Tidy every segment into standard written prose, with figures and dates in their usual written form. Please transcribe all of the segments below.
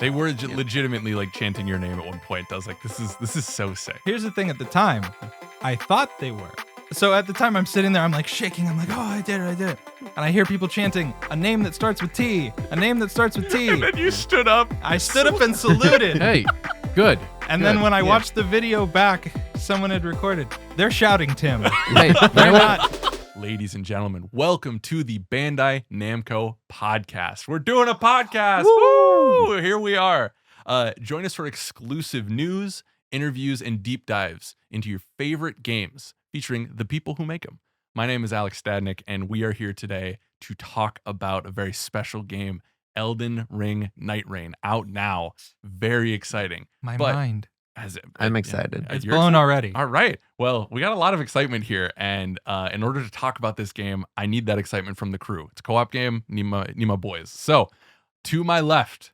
They were legitimately like chanting your name at one point. I was like, this is so sick. Here's the thing, at the time, I thought they were. So at the time I'm sitting there, I'm like shaking. I'm like, oh, I did it. And I hear people chanting, a name that starts with T, a name that starts with T. And then you stood up. I stood up and saluted. Hey, good. And then when I watched the video back, someone had recorded. They're shouting Tim. Hey, They're not. Ladies and gentlemen, welcome to the Bandai Namco podcast. We're doing a podcast. Woo! Woo! Here we are. Join us for exclusive news, interviews, and deep dives into your favorite games featuring the people who make them. My name is Alex Stadnick, and we are here today to talk about a very special game, Elden Ring Night Re, out now. Very exciting. My mind. I'm excited. It's blown already. All right. Well, we got a lot of excitement here, and in order to talk about this game, I need that excitement from the crew. It's a co-op game. Need my boys. So, to my left,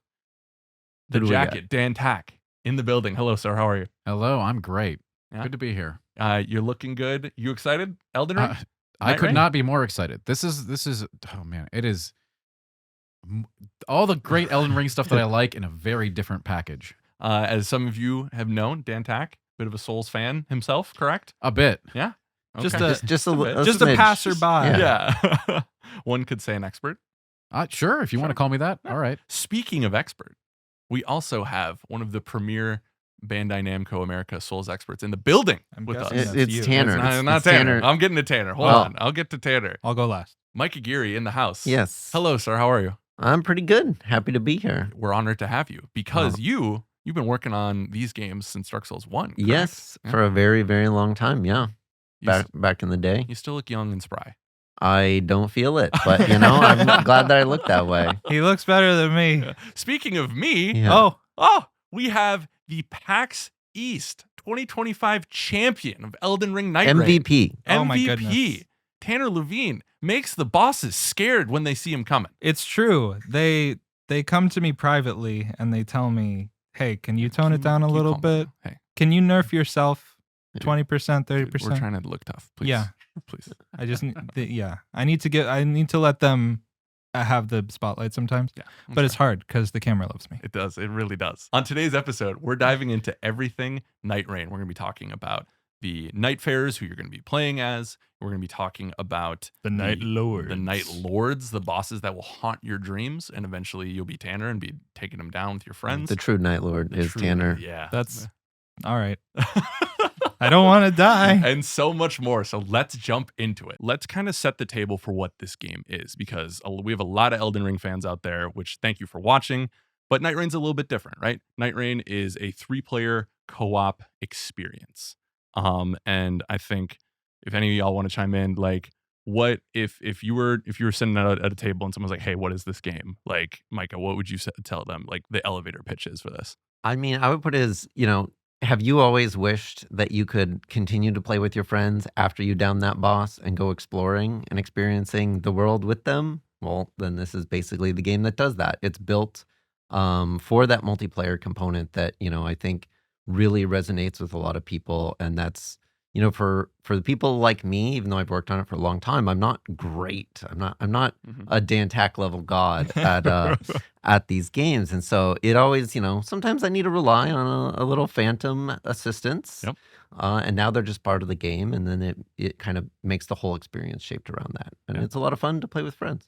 the jacket, Dan Tack, in the building. Hello, sir. How are you? Hello, I'm great. Yeah? Good to be here. You're looking good. You excited? Elden Ring? I could Re? not be more excited. This is oh man, it is all the great Elden Ring stuff that I like in a very different package. As some of you have known, Dan Tack, bit of a Souls fan himself, correct? A bit. Yeah. Okay. Just a smidge. passerby. Yeah. One could say an expert. Sure, if you want to call me that. All right. Speaking of expert, we also have one of the premier Bandai Namco America Souls experts in the building with us. guessing It's you. Tanner. It's not It's Tanner. I'm getting to Tanner. Hold on. I'll get to Tanner. I'll go last. Mike Aguirre in the house. Yes. Hello, sir. How are you? I'm pretty good. Happy to be here. We're honored to have you because you've been working on these games since Dark Souls 1. Correct? Yes, Yeah. for a very, very long time. Yeah. You Back in the day. You still look young and spry. I don't feel it, but I'm glad that I look that way. He looks better than me. Speaking of me, Yeah. we have the PAX East 2025 champion of Elden Ring Night Re. MVP. Oh my MVP. goodness. Tanner Levine makes the bosses scared when they see him coming. It's true. They come to me privately and they tell me, hey, can you tone it down a little bit? Hey, Can you nerf yourself 20%, 30%? we're trying to look tough. Please. Yeah. Please. I just I need to let them have the spotlight sometimes. Yeah. But it's hard because the camera loves me. It does. It really does. On today's episode, we're diving into everything Night Re. We're going to be talking about the Night Farers, who you're going to be playing as. We're going to be talking about The Night Lords. The Night Lords, the bosses that will haunt your dreams, and eventually you'll be Tanner and be taking them down with your friends. The true Night Lord The is true- Tanner. Yeah. That's all right. I don't want to die. And so much more. So let's jump into it. Let's kind of set the table for what this game is, because we have a lot of Elden Ring fans out there, which thank you for watching. But Night Reign's a little bit different, right? Night Reign is a 3-player co-op experience. And I think if any of y'all want to chime in, like, what if you were sitting at a table and someone's like, hey, what is this game? Like, Micah, what would you tell them? Like the elevator pitch is for this. I mean, I would put it as, have you always wished that you could continue to play with your friends after you down that boss and go exploring and experiencing the world with them? Well, then this is basically the game that does that. It's built for that multiplayer component that, I think really resonates with a lot of people. And that's, for the people like me, even though I've worked on it for a long time, I'm not great. I'm not a Dan Tack level god at these games. And so it always, sometimes I need to rely on a little phantom assistance. Yep. And now they're just part of the game. And then it kind of makes the whole experience shaped around that. And it's a lot of fun to play with friends.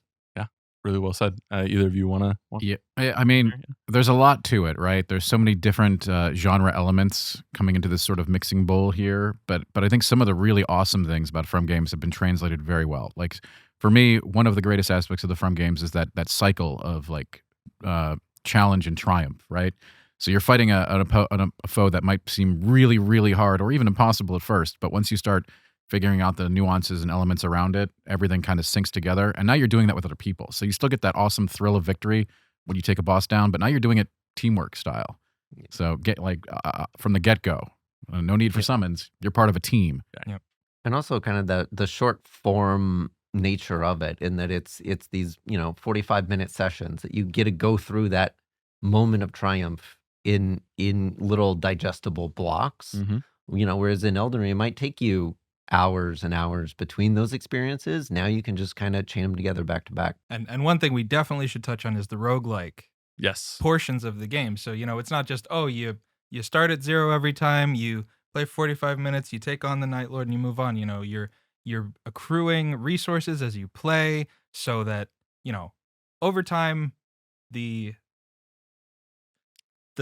Really well said. Either of you want to? Yeah, I mean, there's a lot to it, right? There's so many different genre elements coming into this sort of mixing bowl here, but I think some of the really awesome things about From games have been translated very well. Like for me, one of the greatest aspects of the From games is that cycle of like challenge and triumph, right? So you're fighting a foe that might seem really, really hard or even impossible at first, but once you start figuring out the nuances and elements around it, everything kind of syncs together. And now you're doing that with other people. So you still get that awesome thrill of victory when you take a boss down, but now you're doing it teamwork style. So get from the get-go, no need for summons. You're part of a team. Yep. And also kind of the short form nature of it, in that it's these 45-minute sessions that you get to go through that moment of triumph in little digestible blocks. Whereas in Elden Ring, it might take you hours and hours between those experiences. Now you can just kind of chain them together back to back. And one thing we definitely should touch on is the roguelike Yes. portions of the game. So, it's not just, you start at 0 every time, you play 45 minutes, you take on the Night Lord and you move on. You're accruing resources as you play so that, over time the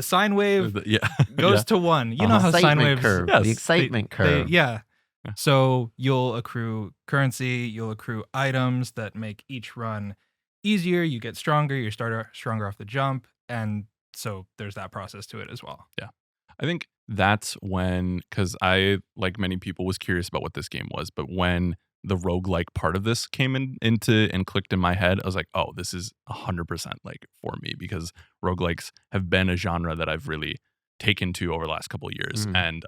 sine wave Yeah. goes Yeah. to 1. You know how sine Excitement waves curve. Yes. The excitement curve. yeah. Yeah. So you'll accrue currency, you'll accrue items that make each run easier. You get stronger, you start stronger off the jump, and so there's that process to it as well. I think that's when, because I, like many people, was curious about what this game was, but when the roguelike part of this came into and clicked in my head, I was like, oh, this is 100% like for me, because roguelikes have been a genre that I've really taken to over the last couple of years. And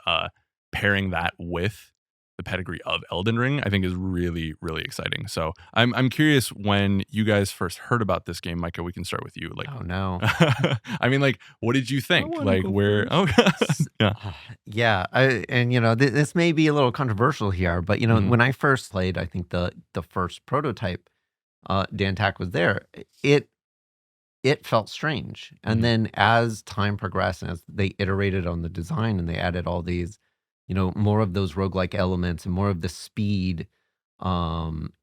pairing that with the pedigree of Elden Ring, I think is really, really exciting. So I'm curious, when you guys first heard about this game, Micah, we can start with you. Like, Oh no. I mean, like, what did you think? wanna Like, go where? Oh, yeah. Yeah, this may be a little controversial here, but Mhm. when I first played, I think the first prototype, Dantac was there. It felt strange, and Mhm. then as time progressed, and as they iterated on the design, and they added all these, more of those roguelike elements and more of the speed,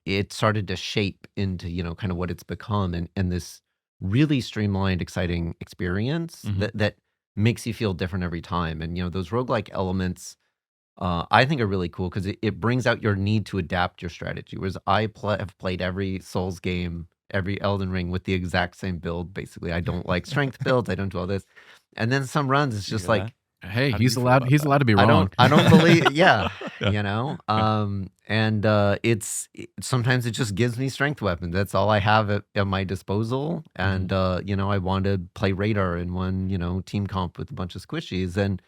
it started to shape into kind of what it's become, and this really streamlined, exciting experience Mhm. that makes you feel different every time. And those roguelike elements, I think are really cool because it brings out your need to adapt your strategy. Whereas have played every Souls game, every Elden Ring with the exact same build. Basically, I don't like strength builds. I don't do all this. And then some runs, it's You just hear like Hey, How do he's you feel allowed. about He's that? allowed to be I wrong. don't believe. Yeah, Yeah. and sometimes it just gives me strength weapons. That's all I have at my disposal. And I want to play radar in one team comp with a bunch of squishies, and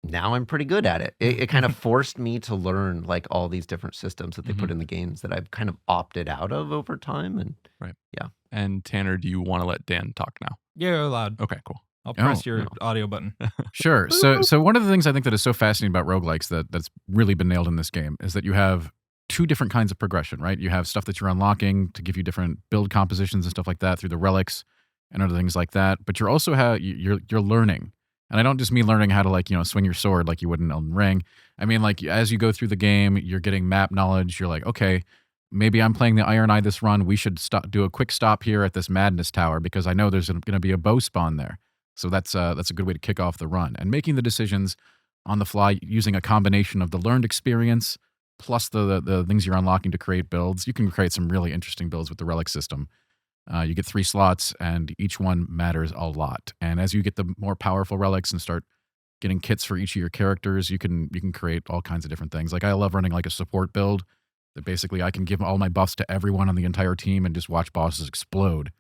now I'm pretty good at it. It kind of forced me to learn like all these different systems that they put in the games that I've kind of opted out of over time. And And Tanner, do you want to let Dan talk now? Yeah, you're allowed. Okay, cool. I'll press Oh, your no. audio button. Sure. So one of the things I think that is so fascinating about roguelikes that's really been nailed in this game is that you have two different kinds of progression, right? You have stuff that you're unlocking to give you different build compositions and stuff like that through the relics and other things like that. But you're also you're learning. And I don't just mean learning how to swing your sword like you would in Elden Ring. I mean, like, as you go through the game, you're getting map knowledge. You're like, okay, maybe I'm playing the Iron Eye this run. We should do a quick stop here at this Madness Tower because I know there's going to be a bow spawn there. So that's a good way to kick off the run. And making the decisions on the fly using a combination of the learned experience plus the things you're unlocking to create builds. You can create some really interesting builds with the relic system. You get 3 slots, and each one matters a lot. And as you get the more powerful relics and start getting kits for each of your characters, you can create all kinds of different things. Like, I love running like a support build that basically I can give all my buffs to everyone on the entire team and just watch bosses explode.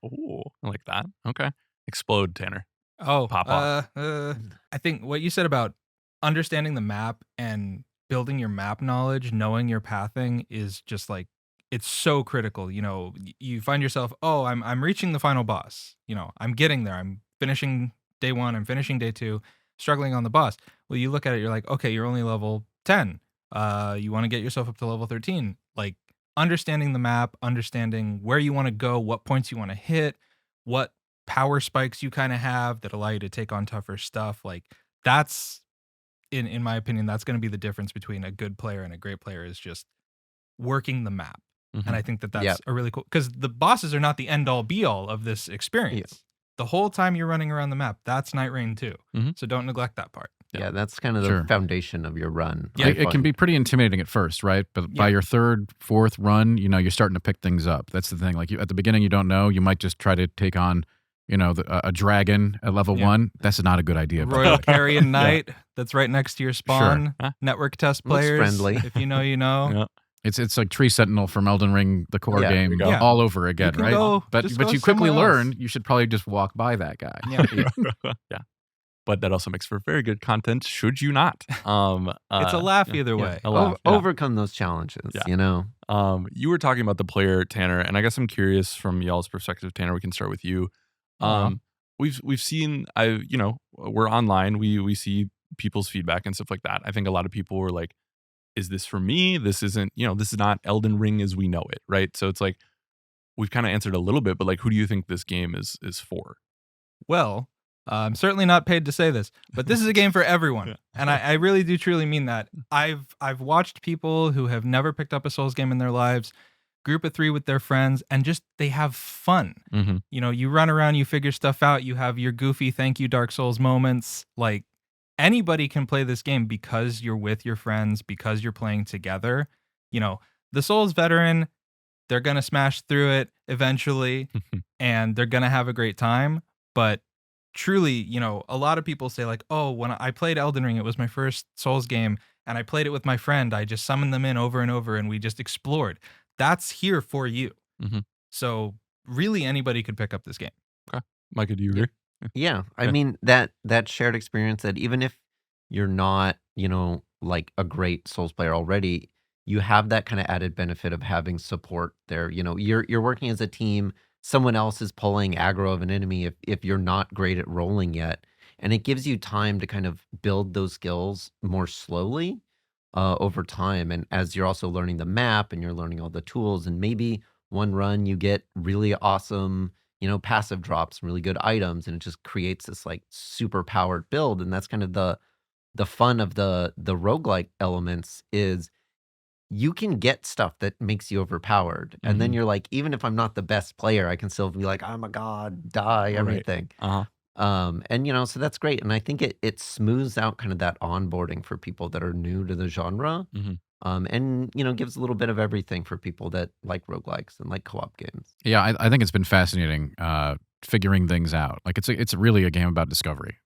Oh, I like that. Okay. Explode, Tanner. Oh, Pop off. I think what you said about understanding the map and building your map knowledge, knowing your pathing is just like, it's so critical. You find yourself, oh, I'm reaching the final boss. I'm getting there. I'm finishing day 1. I'm finishing day 2, struggling on the boss. Well, you look at it, you're like, okay, you're only level 10. You want to get yourself up to level 13. Like, understanding the map, understanding where you want to go, what points you want to hit, what power spikes you kind of have that allow you to take on tougher stuff. Like, that's in my opinion, that's going to be the difference between a good player and a great player, is just working the map. And I think that that's a really cool, because the bosses are not the end all be all of this experience. The whole time you're running around the map, that's Night Reign too. So don't neglect that part. Yeah, that's kind of the foundation of your run. Yeah, it can be pretty intimidating at first, right? But by your 3rd, 4th run, you're starting to pick things up. That's the thing. Like, at the beginning, you don't know. You might just try to take on, a dragon at level 1. That's not a good idea. Royal Carrion Knight, that's right next to your spawn. Sure. Network test Looks players. friendly. If you know, you know. Yeah. It's like Tree Sentinel from Elden Ring, the core Yeah, game, there you go. Yeah. all over again, You can right? go- but just go you quickly somewhere else. learn you should probably just walk by that guy. Yeah. Yeah. But that also makes for very good content, should you not? It's a laugh either way. a laugh, yeah. Overcome those challenges. Yeah. You were talking about the player, Tanner, and I guess I'm curious from y'all's perspective. Tanner, we can start with you. We've seen, we're online. We see people's feedback and stuff like that. I think a lot of people were like, is this for me? This isn't, this is not Elden Ring as we know it, right? So it's like, we've kind of answered a little bit, but like, who do you think this game is for? Well, I'm certainly not paid to say this, but this is a game for everyone. Yeah. And I really do truly mean that. I've watched people who have never picked up a Souls game in their lives, group of 3 with their friends, and just they have fun. Mhm. You know, you run around, you figure stuff out, you have your goofy thank you Dark Souls moments. Like, anybody can play this game because you're with your friends, because you're playing together. You know, the Souls veteran, they're going to smash through it eventually and they're going to have a great time. But truly, you know, a lot of people say like, oh, when I played Elden Ring, it was my first Souls game and I played it with my friend. I just summoned them in over and over and we just explored. That's here for you. Mhm. So really anybody could pick up this game. Micah, do you agree? Yeah, I Yeah. mean that shared experience that even if you're not, like a great Souls player already, you have that kind of added benefit of having support there. You're working as a team. Someone else is pulling aggro of an enemy if you're not great at rolling yet, and it gives you time to kind of build those skills more slowly over time. And as you're also learning the map and you're learning all the tools, and maybe one run you get really awesome passive drops, really good items, and it just creates this like super powered build. And that's kind of the fun of the roguelike elements is you can get stuff that makes you overpowered. And then Mhm. you're like, even if I'm not the best player, I can still be like, I'm a god, die, Right. everything. Uh-huh. And so that's great. And I think it smooths out kind of that onboarding for people that are new to the genre. Mhm. And gives a little bit of everything for people that like roguelikes and like co-op games. Yeah, I think it's been fascinating figuring things out. Like it's really a game about discovery.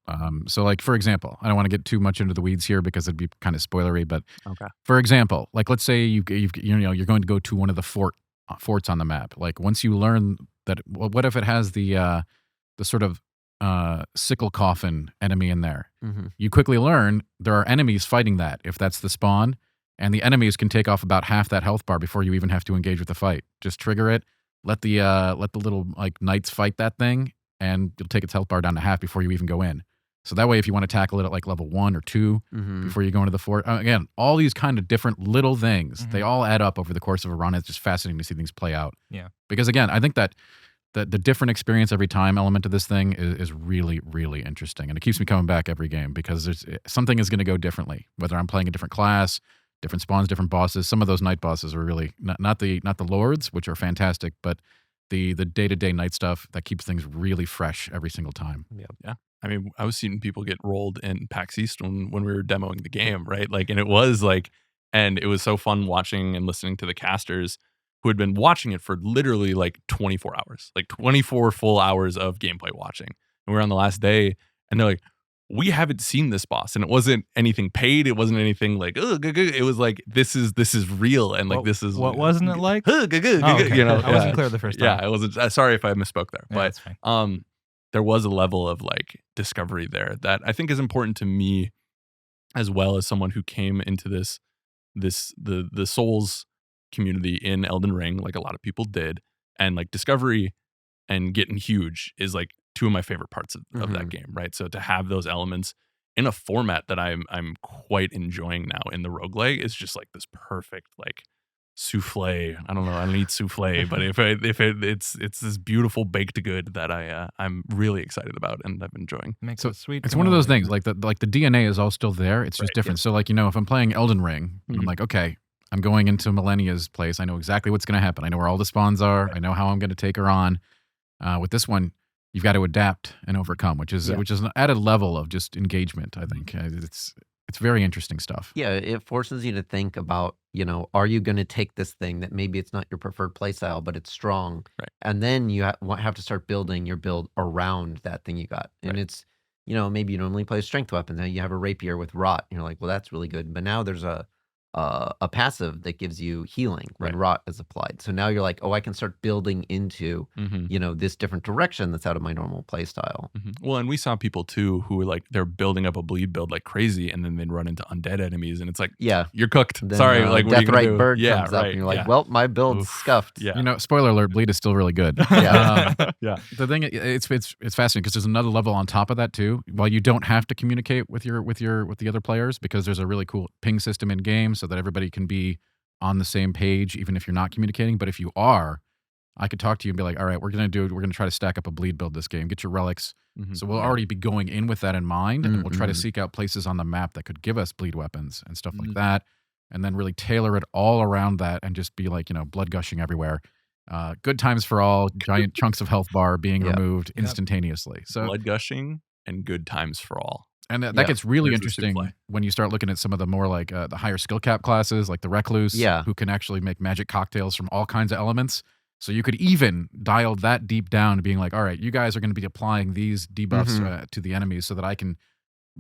So like for example, I don't want to get too much into the weeds here because it'd be kind of spoilery. But Okay. for example, like let's say you're going to go to one of the forts on the map. Like once you learn that, well, what if it has the sort of sickle coffin enemy in there? Mm-hmm. You quickly learn there are enemies fighting that if that's the spawn. And the enemies can take off about half that health bar before you even have to engage with the fight. Just trigger it, let the little like knights fight that thing, and you'll take its health bar down to half before you even go in. So that way, if you want to tackle it at like level 1 or 2 Mm-hmm. before you go into the fort, again, all these kind of different little things, they all add up over the course of a run. It's just fascinating to see things play out. Yeah. Because again, I think that the different experience every time element of this thing is really, really interesting, and it keeps me coming back every game because there's something is going to go differently. Whether I'm playing a different class, different spawns, different bosses. Some of those night bosses are really not the lords, which are fantastic, but the day-to-day night stuff that keeps things really fresh every single time. Yeah. I mean, I was seeing people get rolled in PAX East when we were demoing the game, right? Like, and it was like, and it was so fun watching and listening to the casters who had been watching it for literally like 24 hours, like 24 full hours of gameplay watching. And we were on the last day and they're like, we haven't seen this boss, and it wasn't anything paid. It wasn't anything like, it was like, this is real. And like, this is what wasn't it like? okay. I wasn't clear the first time. Yeah, I wasn't. Sorry if I misspoke there, Yeah, but that's fine. there was a level of like discovery there that I think is important to me, as well as someone who came into the Souls community in Elden Ring, like a lot of people did, and like discovery and getting huge is like two of my favorite parts of that game, right? So to have those elements in a format that I'm quite enjoying now in the roguelike is just like this perfect like souffle. I don't know, I don't eat souffle, but it's this beautiful baked good that I'm really excited about and I'm enjoying. Makes So it sweet. It's one of those cannoli. things like the DNA is all still there. It's just Right, different. So like if I'm playing Elden Ring, I'm Mhm. like, okay, I'm going into Millennia's place. I know exactly what's going to happen. I know where all the spawns are. Right. I know how I'm going to take her on. With this one, you've got to adapt and overcome, which is an added level of just engagement. I think it's very interesting stuff. Yeah, it forces you to think about, are you going to take this thing that maybe it's not your preferred playstyle, but it's strong, Right. and then you have to start building your build around that thing you got. And Right. it's, maybe you normally play a strength weapon, then you have a rapier with rot. And you're like, well, that's really good. But now there's a passive that gives you healing when Right. rot is applied. So now you're like, oh, I can start building into, this different direction that's out of my normal playstyle. Well, and we saw people too who were like they're building up a bleed build like crazy, and then they'd run into undead enemies, and it's like, Yeah. you're cooked. Then, Sorry, like what are you gonna Deathrite do? Bird Yeah, comes up, right, and you're like, yeah. well, my build's Oof. scuffed. Yeah. Spoiler alert: bleed is still really good. Yeah. Yeah. The thing it's fascinating because there's another level on top of that too. While you don't have to communicate with the other players because there's a really cool ping system in game so that everybody can be on the same page even if you're not communicating. But if you are, I could talk to you and be like, all right, we're going to try to stack up a bleed build this game. Get your relics. Mhm. So we'll already be going in with that in mind, and we'll try to seek out places on the map that could give us bleed weapons and stuff like that, and then really tailor it all around that and just be like, blood gushing everywhere. Good times for all, giant chunks of health bar being removed instantaneously. So blood gushing and good times for all. And that gets really There's the souffle. interesting when you start looking at some of the more like the higher skill cap classes, like the Recluse, who can actually make magic cocktails from all kinds of elements. So you could even dial that deep down to being like, all right, you guys are going to be applying these debuffs to the enemies so that I can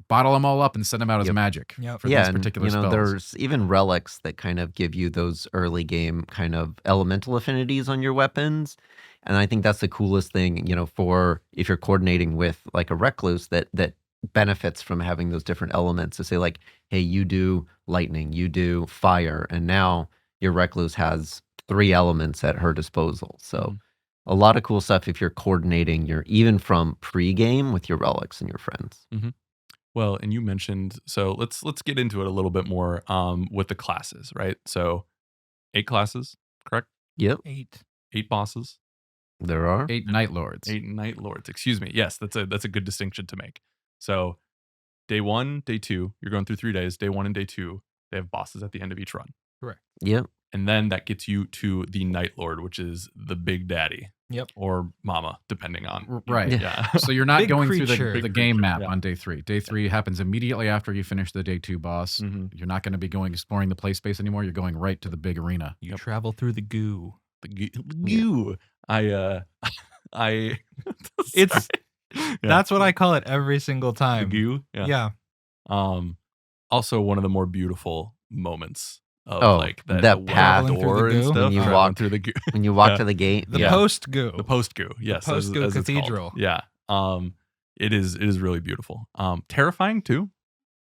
bottle them all up and send them out as magic for these particular spells. There's even relics that kind of give you those early game kind of elemental affinities on your weapons. And I think that's the coolest thing, for if you're coordinating with like a Recluse that benefits from having those different elements to say like, hey, you do lightning, you do fire, and now your Recluse has 3 elements at her disposal. So a lot of cool stuff if you're coordinating even from pre-game with your relics and your friends. Well, and you mentioned, so let's get into it a little bit more with the classes, right? So 8 classes, correct? Yep. 8 bosses. There are 8 Night Lords. 8 Night Lords. Excuse me. Yes, that's a good distinction to make. So day 1, day 2, you're going through 3 days. Day 1 and day 2, they have bosses at the end of each run. Correct. Yep. And then that gets you to the Night Lord, which is the big daddy. Yep. Or mama, depending on. Right. Yeah. So you're not Big going creature. through the Big game creature, map yeah. on day 3. Day 3 happens immediately after you finish the day 2 boss. You're not going to be going exploring the play space anymore. You're going right to the big arena. You travel through the goo. The goo. It's Yeah. That's what I call it every single The time. goo. Yeah. Also one of the more beautiful moments of that the path door through the and goo. stuff. When you traveling walk through the goo. when you walk to the gate. The Yeah. post goo. The post goo. Yes. post goo as it's called. cathedral. Yeah. It is really beautiful. Terrifying too.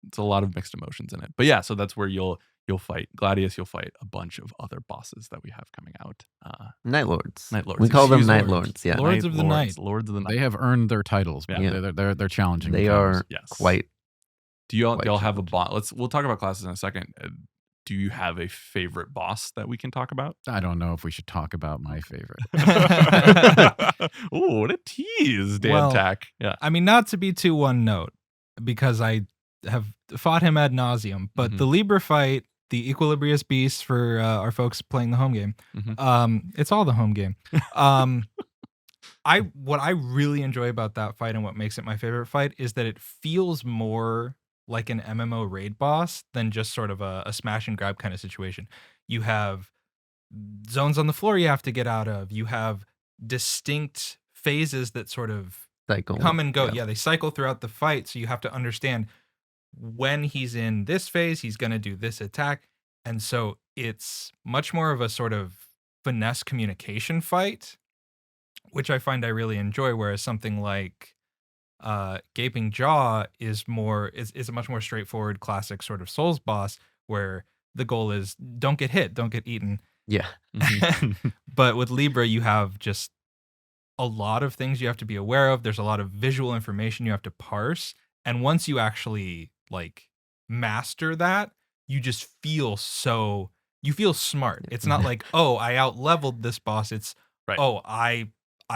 It's a lot of mixed emotions in it. But yeah, so that's where you'll fight Gladius, you'll fight a bunch of other bosses that we have coming out. Night Lords. Night Lords. We call them Excuse Night me. Lords. Yeah. Lords of the night. Lords of the night. They have earned their titles. But Yeah. They're challenging. They encounters. are Yes. quite. Do y'all quite have a boss? We'll talk about classes in a second. Do you have a favorite boss that we can talk about? I don't know if we should talk about my favorite. Oh, what a tease, Dan Well, Tack. Yeah. I mean, not to be too one note, because I have fought him ad nauseum, but the Libra fight, the Equilibrious Beast for our folks playing the home game, it's all the home game. What I really enjoy about that fight and what makes it my favorite fight is that it feels more like an MMO raid boss than just sort of a smash and grab kind of situation. You have zones on the floor you have to get out of. You have distinct phases that sort of Cycle. come and go. Yeah. Yeah, they cycle throughout the fight, so you have to understand when he's in this phase, he's going to do this attack. And so it's much more of a sort of finesse communication fight, which I find I really enjoy, whereas something like Gaping Jaw is a much more straightforward classic sort of Souls boss where the goal is don't get hit, don't get eaten. Yeah. But with Libra, you have just a lot of things you have to be aware of. There's a lot of visual information you have to parse. And once you actually master that, you just feel smart. It's not like, oh, I out leveled this boss. It's oh, I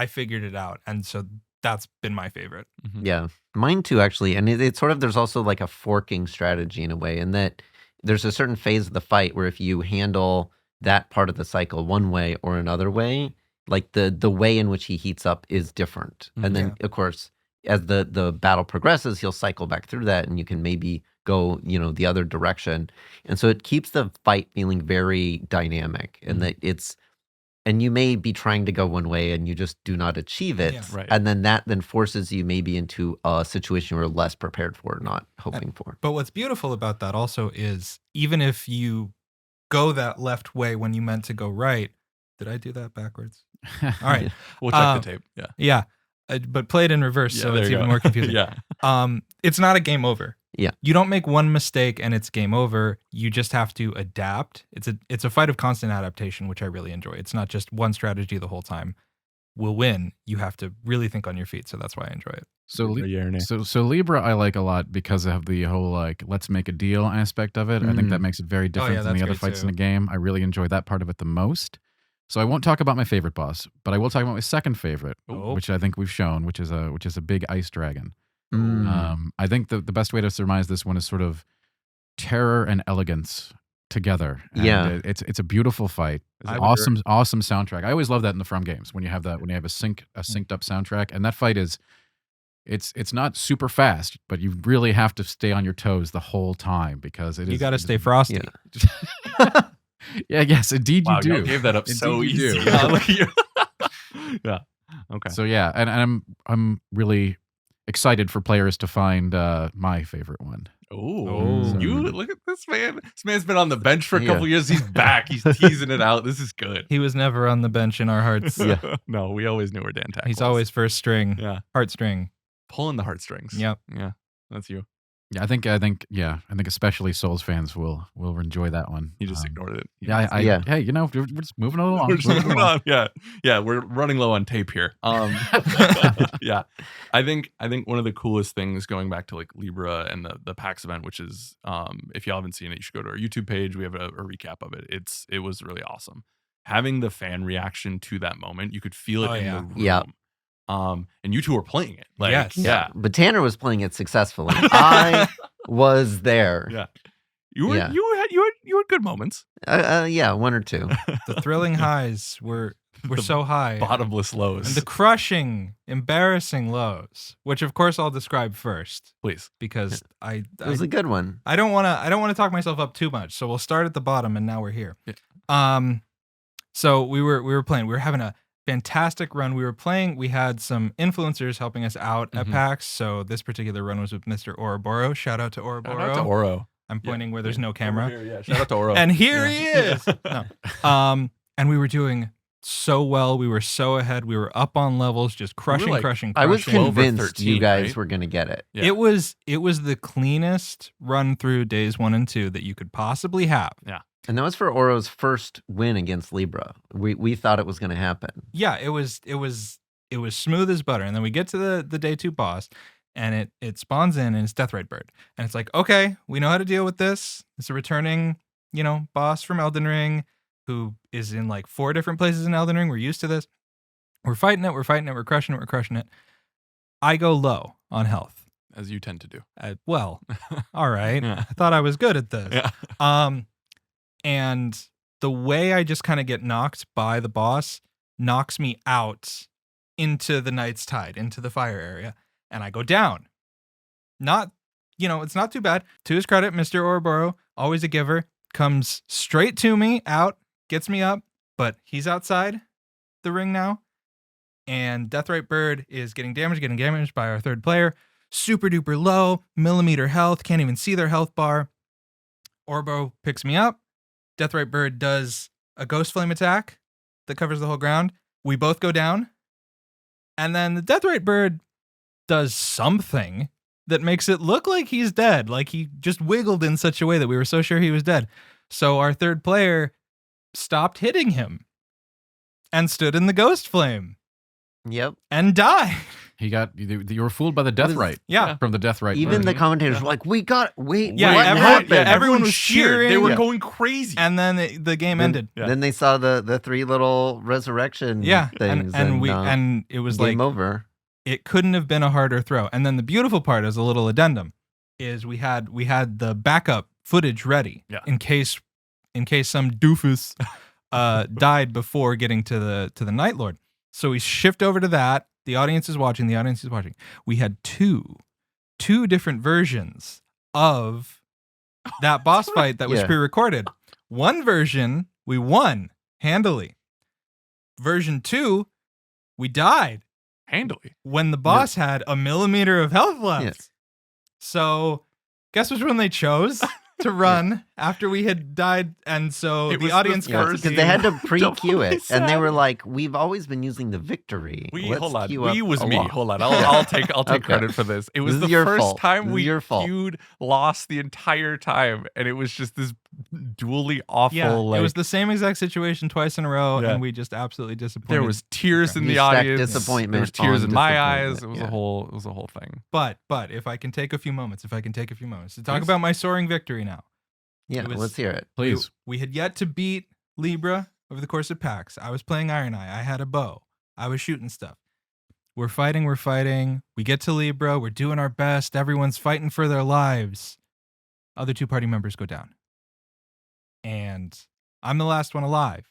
figured it out. And so that's been my favorite. Yeah, mine too, actually. And it's sort of, there's also like a forking strategy in a way, in that there's a certain phase of the fight where if you handle that part of the cycle one way or another way, like the way in which he heats up is different. And then, of course, as the battle progresses, he'll cycle back through that and you can maybe go, the other direction. And so it keeps the fight feeling very dynamic, and that and you may be trying to go one way and you just do not achieve it. Yeah. Right. And then that forces you maybe into a situation you're less prepared for, not hoping for. But what's beautiful about that also is even if you go that left way when you meant to go right, did I do that backwards? All right. We'll check the tape. Yeah. Yeah. But play it in reverse, so there it's you even go. more confusing. Yeah. It's not a game over. Yeah. You don't make one mistake and it's game over. You just have to adapt. It's a fight of constant adaptation, which I really enjoy. It's not just one strategy the whole time will win. You have to really think on your feet, so that's why I enjoy it. So Libra I like a lot because of the whole let's make a deal aspect of it. I think that makes it very different than that's the other great fights too. in the game. I really enjoy that part of it the most. So I won't talk about my favorite boss, but I will talk about my second favorite, Oh. which I think we've shown, which is a big ice dragon. Mm. I think the best way to surmise this one is sort of terror and elegance together. And Yeah. it's a beautiful fight. Is it Awesome soundtrack. I always love that in the From games when you have a synced up soundtrack, and that fight is it's not super fast, but you really have to stay on your toes the whole time because You got to stay frosty. Yeah, yes, indeed Wow, you you do. gave that up Indeed so you easy. do. Yeah, look at you. Yeah. Okay. So yeah, and I'm really excited for players to find my favorite one. Oh, you look at this man. This man's been on the bench for a Yeah. couple years. He's back. He's teasing it out. This is good. He was never on the bench in our hearts. Yeah. No, we always knew where Dan Tack He's was. always first string, yeah, heartstring. pulling the heartstrings. Yep. Yeah, that's you. Yeah, I think especially Souls fans will enjoy that one. You just ignored it. You Yeah, just- Yeah. hey, we're just moving along. We're just moving moving along. on. Yeah, we're running low on tape here. Yeah, I think one of the coolest things going back to like Libra and the PAX event, which is if y'all haven't seen it, you should go to our YouTube page. We have a recap of it. It was really awesome. Having the fan reaction to that moment, you could feel it Oh, in yeah. the room. Yeah. And you two were playing it. Like, Yes. yeah. But Tanner was playing it successfully. I was there. Yeah. You were Yeah. you had good moments. Yeah, one or two. The thrilling highs were The so high. Bottomless lows. And the crushing, embarrassing lows, which of course I'll describe first Please. because It was a good one. I don't want to talk myself up too much. So we'll start at the bottom and now we're here. Yeah. So we were playing. We were having a fantastic run. We were playing. We had some influencers helping us out at Mhm. PAX. So this particular run was with Mr. Ouroboros. Shout out to Ouroboros. Shout out to Oro. I'm pointing where there's Yeah. no camera. Over here, yeah. Shout out to Oro. And here Yeah. he is. No. And we were doing so well. We were so ahead. We were up on levels, just crushing, like- crushing. I was Over convinced 13, you guys right? were going to get it. Yeah. It was the cleanest run through days 1 and 2 that you could possibly have. And that was for Oro's first win against Libra. We thought it was going to happen. Yeah, it was smooth as butter. And then we get to the day 2 boss, and it spawns in, and it's Deathrite Bird, and it's like, okay, we know how to deal with this. It's a returning, boss from Elden Ring, who is in like 4 different places in Elden Ring. We're used to this. We're fighting it. We're crushing it. I go low on health. As you tend to do. Well, all right. Yeah. I thought I was good at this. Yeah. And the way I just kind of get knocked by the boss knocks me out into the Night's Tide, into the fire area, and I go down. Not, it's not too bad. To his credit, Mr. Ouroboros, always a giver, comes straight to me, out, gets me up, but he's outside the ring now. And Deathrite Bird is getting damaged by our third player. Super duper low, millimeter health, can't even see their health bar. Orbo picks me up. Deathrite Bird does a ghost flame attack that covers the whole ground. We both go down. And then the Deathrite Bird does something that makes it look like he's dead. Like he just wiggled in such a way that we were so sure he was dead. So our third player stopped hitting him and stood in the ghost flame Yep. and died. You were fooled by the death was- right. Yeah. From the death right. Even bird. the commentators were like, wait, Yeah, what everyone- happened? yeah, everyone was cheered. They were cheering. going crazy. And then the game Then- ended. Yeah. Then they saw the 3 little resurrection Yeah. things. And it was game like, over. it couldn't have been a harder throw. And then the beautiful part, as a little addendum, is we had the backup footage ready in case some doofus died before getting to the Night Lord. So we shift over to that. The audience is watching. We had two different versions of that boss fight that was Yeah. pre-recorded. One version we won handily. Version 2, we died Handily. when the boss had a millimeter of health left. Yes. So guess which one they chose to run after we had died. And so It the was the audience got to first- Because they had to Doubly pre-queue it, and they sad. were like, "We've always been using the victory. Let's Hold on. queue up We was a me. lot." Hold on. I'll take Okay. credit for this. It was This the is your first fault. time This is we your fault. queued, lost the entire time, and it was just this dually awful. Yeah, like, it was the same exact situation twice in a row, Yeah. and we just absolutely disappointed. there was tears in You the stacked audience. disappointment There was tears on in my disappointment, eyes. It was yeah. a whole thing. but if I can take a few moments, to talk Please. about my soaring victory now. Yeah, It was- let's hear it. Please. We had yet to beat Libra. over the course of PAX. I was playing Iron Eye. I had a bow. I was shooting stuff. We're fighting. We get to Libra. We're doing our best. Everyone's fighting for their lives. Other 2 party members go down. And I'm the last one alive.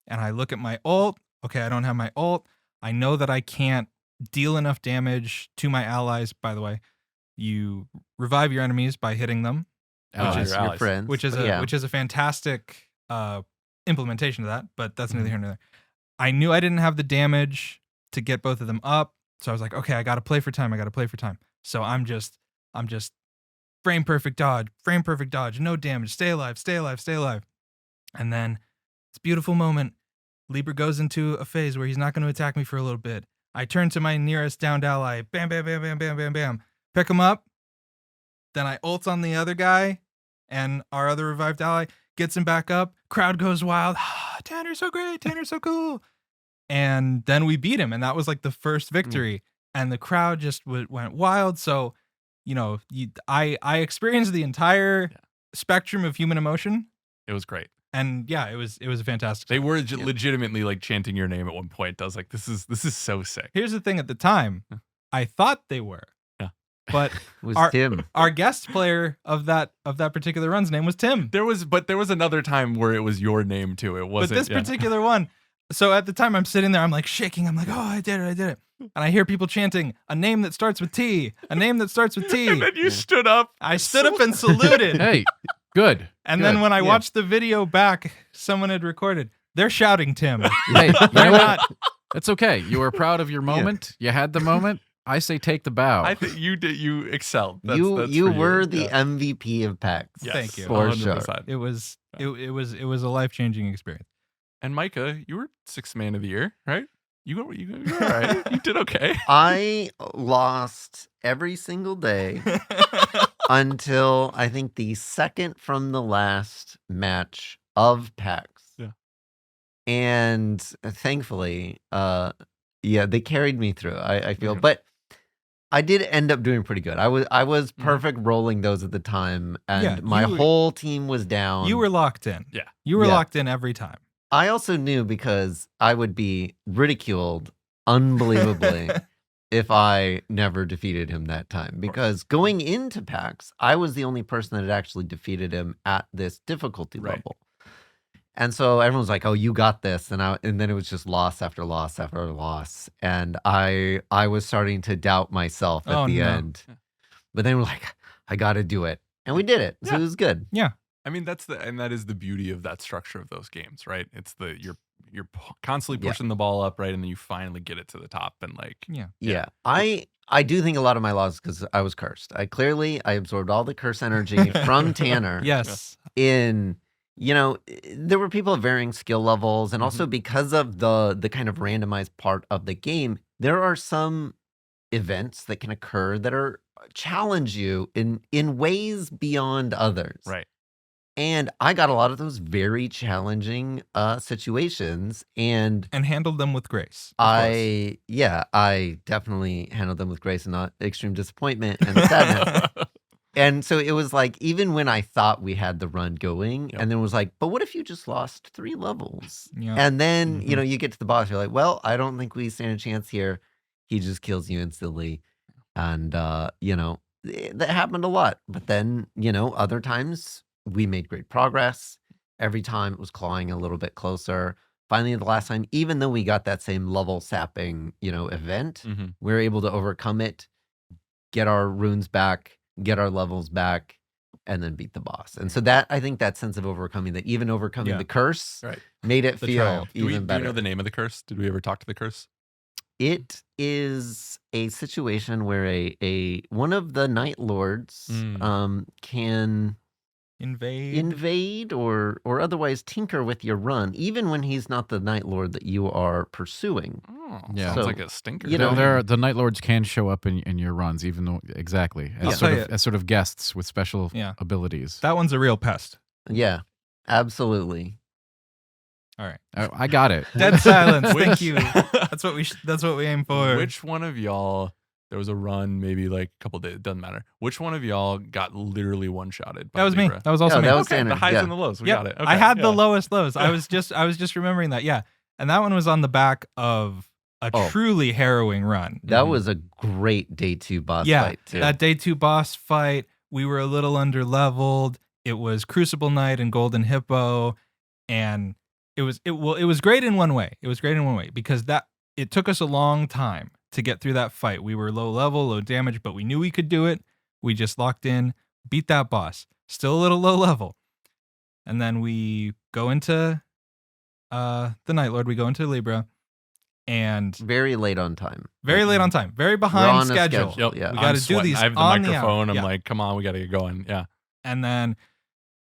And I look at my ult. Okay, I don't have my ult. I know that I can't deal enough damage to my allies. By the way, you revive your enemies by hitting them, Allies, your allies. friends. which is a fantastic implementation of that. But that's neither here nor there. I knew I didn't have the damage to get both of them up, so I was like, okay, I got to play for time. So I'm just frame perfect dodge, no damage, stay alive. And then this beautiful moment, Libra goes into a phase where he's not going to attack me for a little bit. I turn to my nearest downed ally, bam, pick him up. Then I ult on the other guy, and our other revived ally gets him back up. Crowd goes wild. Tanner's so great. Tanner's so cool. And then we beat him, and that was like the first victory. And the crowd just went wild. So, I experienced the entire spectrum of human emotion. It was great. And yeah, it was a fantastic. They were legitimately like chanting your name at one point. I was like, this is so sick. Here's the thing: at the time, I thought they were. Yeah. But It was Tim. our guest player of that particular run's name was Tim. There was another time where it was your name too. It wasn't. But this particular one. So at the time, I'm sitting there, I'm like shaking. I'm like, oh, I did it. And I hear people chanting a name that starts with T, a name that starts with T. And then you stood up. I stood up and saluted. Hey, good. And good. then when I watched the video back, someone had recorded. They're shouting Tim. Hey, you know They're what? not. It's okay. You were proud of your moment. You had the moment. I say take the bow. I think you did. You excelled. That's You for were the MVP of PAX. Yes, Thank you. For 100%. sure. It was a life-changing experience. And Micah, you were 6th man of the year, right? You were all right. You did okay. I lost every single day until I think the second from the last match of PAX. Yeah. And thankfully, they carried me through, I feel. Yeah. But I did end up doing pretty good. I was perfect rolling those at the time, and Yeah, my you were- whole team was down. You were locked in. Yeah. You were Yeah. locked in every time. I also knew because I would be ridiculed unbelievably if I never defeated him that time. Because going into PAX, I was the only person that had actually defeated him at this difficulty Right. level. And so everyone's like, "Oh, you got this," and then it was just loss after loss after loss, and I was starting to doubt myself at Oh, the no. end. But then we're like, "I got to do it," and we did it. So Yeah. it was good. I mean, that is the beauty of that structure of those games, right? It's you're constantly Yeah. pushing the ball up, right, and then you finally get it to the top, and like, Yeah. I do think a lot of my loss because I was cursed. I absorbed all the curse energy from Tanner. Yes. There were people of varying skill levels, and also Mm-hmm. because of the kind of randomized part of the game, there are some events that can occur that are challenge you in ways beyond others. right. And I got a lot of those very challenging situations, and And handled them with grace. of course. I definitely handled them with grace and not extreme disappointment and sadness. And so it was like, even when I thought we had the run going, Yep. and then it was like, but what if you just lost 3 levels? Yeah. And then, Mhm. you get to the boss, you're like, well, I don't think we stand a chance here. He just kills you instantly. And, that happened a lot. But then, other times we made great progress. Every time it was clawing a little bit closer. Finally, the last time, even though we got that same level sapping, event, Mhm. we were able to overcome it, get our runes back, get our levels back, and then beat the boss. And so I think that sense of overcoming, that even overcoming Yeah. the curse, Right. made it The feel triumph. Do even you better. know the name of the curse? Did we ever talk to the curse? It is a situation where a one of the Night Lords can invade or otherwise tinker with your run, even when he's not the Night Lord that you are pursuing. Oh, Yeah. sounds So, like a stinker. you know, The Night Lords can show up in your runs, even though exactly I'll as tell as sort of guests with special Yeah. abilities. That one's a real pest. Yeah, absolutely. All right. I got it. Dead silence. Thank Which- you. That's what we aim for. Which one of y'all There was a run, maybe like a couple days. It doesn't matter. Which one of y'all got literally one-shotted? That was me. Libra? That was also Yeah, me. that was Okay, the standard. highs Yeah. and the lows. We Yep, got it. I Okay, had the yeah. lowest lows. I was just remembering that. Yeah, and that one was on the back of a Oh. truly harrowing run. That Mhm. was a great day 2 boss Yeah, fight too. that day 2 boss fight, we were a little under leveled. It was Crucible Knight and Golden Hippo, and it was great in one way. It was great in one way because it took us a long time to get through that fight. We were low level, low damage, but we knew we could do it. We just locked in, beat that boss. Still a little low level. And then we go into the Night Lord, we go into Libra, and Very late on time. very late on time, very We're behind on a schedule. schedule. Yep. Yeah. We I'm gotta do sweating. these I have the on the hour. microphone. I'm Yeah. like, come on, we got to get going. Yeah. And then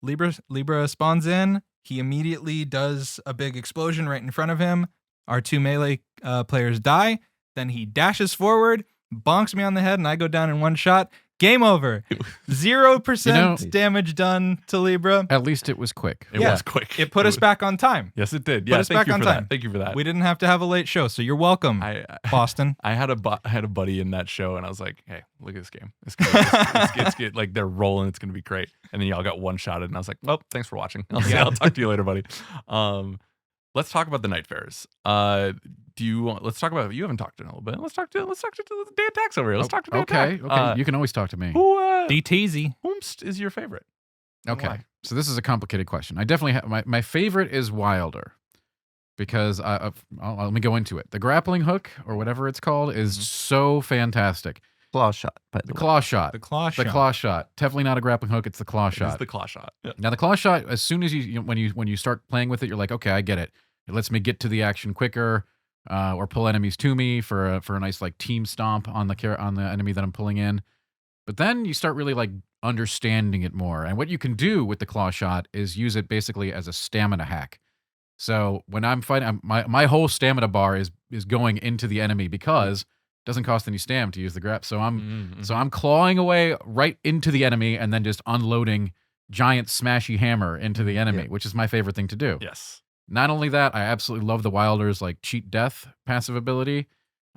Libra spawns in. He immediately does a big explosion right in front of him. Our 2 melee players die. Then he dashes forward, bonks me on the head, and I go down in one shot. Game over. 0% damage done to Libra. At least it was quick. It Yeah. was quick. It put us back on time. Yes, it did. put Yeah, us thank back you on for time. that. Thank you for that. We didn't have to have a late show, so you're welcome, I Boston. I had a buddy in that show, and I was like, "Hey, look at this game. It's good. Like they're rolling. It's gonna be great." And then y'all got one-shotted, and I was like, "Well, thanks for watching. I'll talk to you later, buddy." Let's talk about the night fairs. Let's talk about. You haven't talked in a little bit. Let's talk to the day attacks over here. Let's talk to day Okay, attack. you can always talk to me. DTZ. Whomst is your favorite? Okay, Why? so this is a complicated question. I definitely have my favorite is Wilder because let me go into it. The grappling hook or whatever it's called is so fantastic. Claw shot, by the The way. claw shot. The claw shot. The claw shot. Definitely not a grappling hook. It's the claw It is shot. the claw shot. Yeah. Now the claw shot, as soon as when you start playing with it, you're like, okay, I get it. It lets me get to the action quicker, or pull enemies to me for a nice like team stomp on the enemy that I'm pulling in. But then you start really like understanding it more. And what you can do with the claw shot is use it basically as a stamina hack. So when I'm fighting, my whole stamina bar is going into the enemy because it doesn't cost any stam to use the grab. So I'm clawing away right into the enemy and then just unloading giant smashy hammer into the enemy, which is my favorite thing to do. Yes. Not only that, I absolutely love the Wilder's like cheat death passive ability.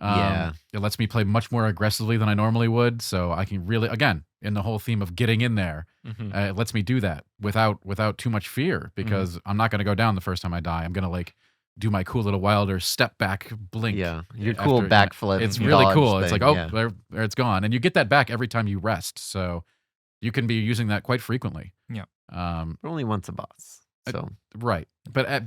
It lets me play much more aggressively than I normally would. So I can really, again, in the whole theme of getting in there, it lets me do that without too much fear because I'm not going to go down the first time I die. I'm going to like do my cool little Wilder step back blink. Yeah, your after- cool backflip. It's really dodge cool. It's thing, like, oh, yeah. there it's gone. And you get that back every time you rest. So you can be using that quite frequently. Yeah. But only once a boss. So Right. But I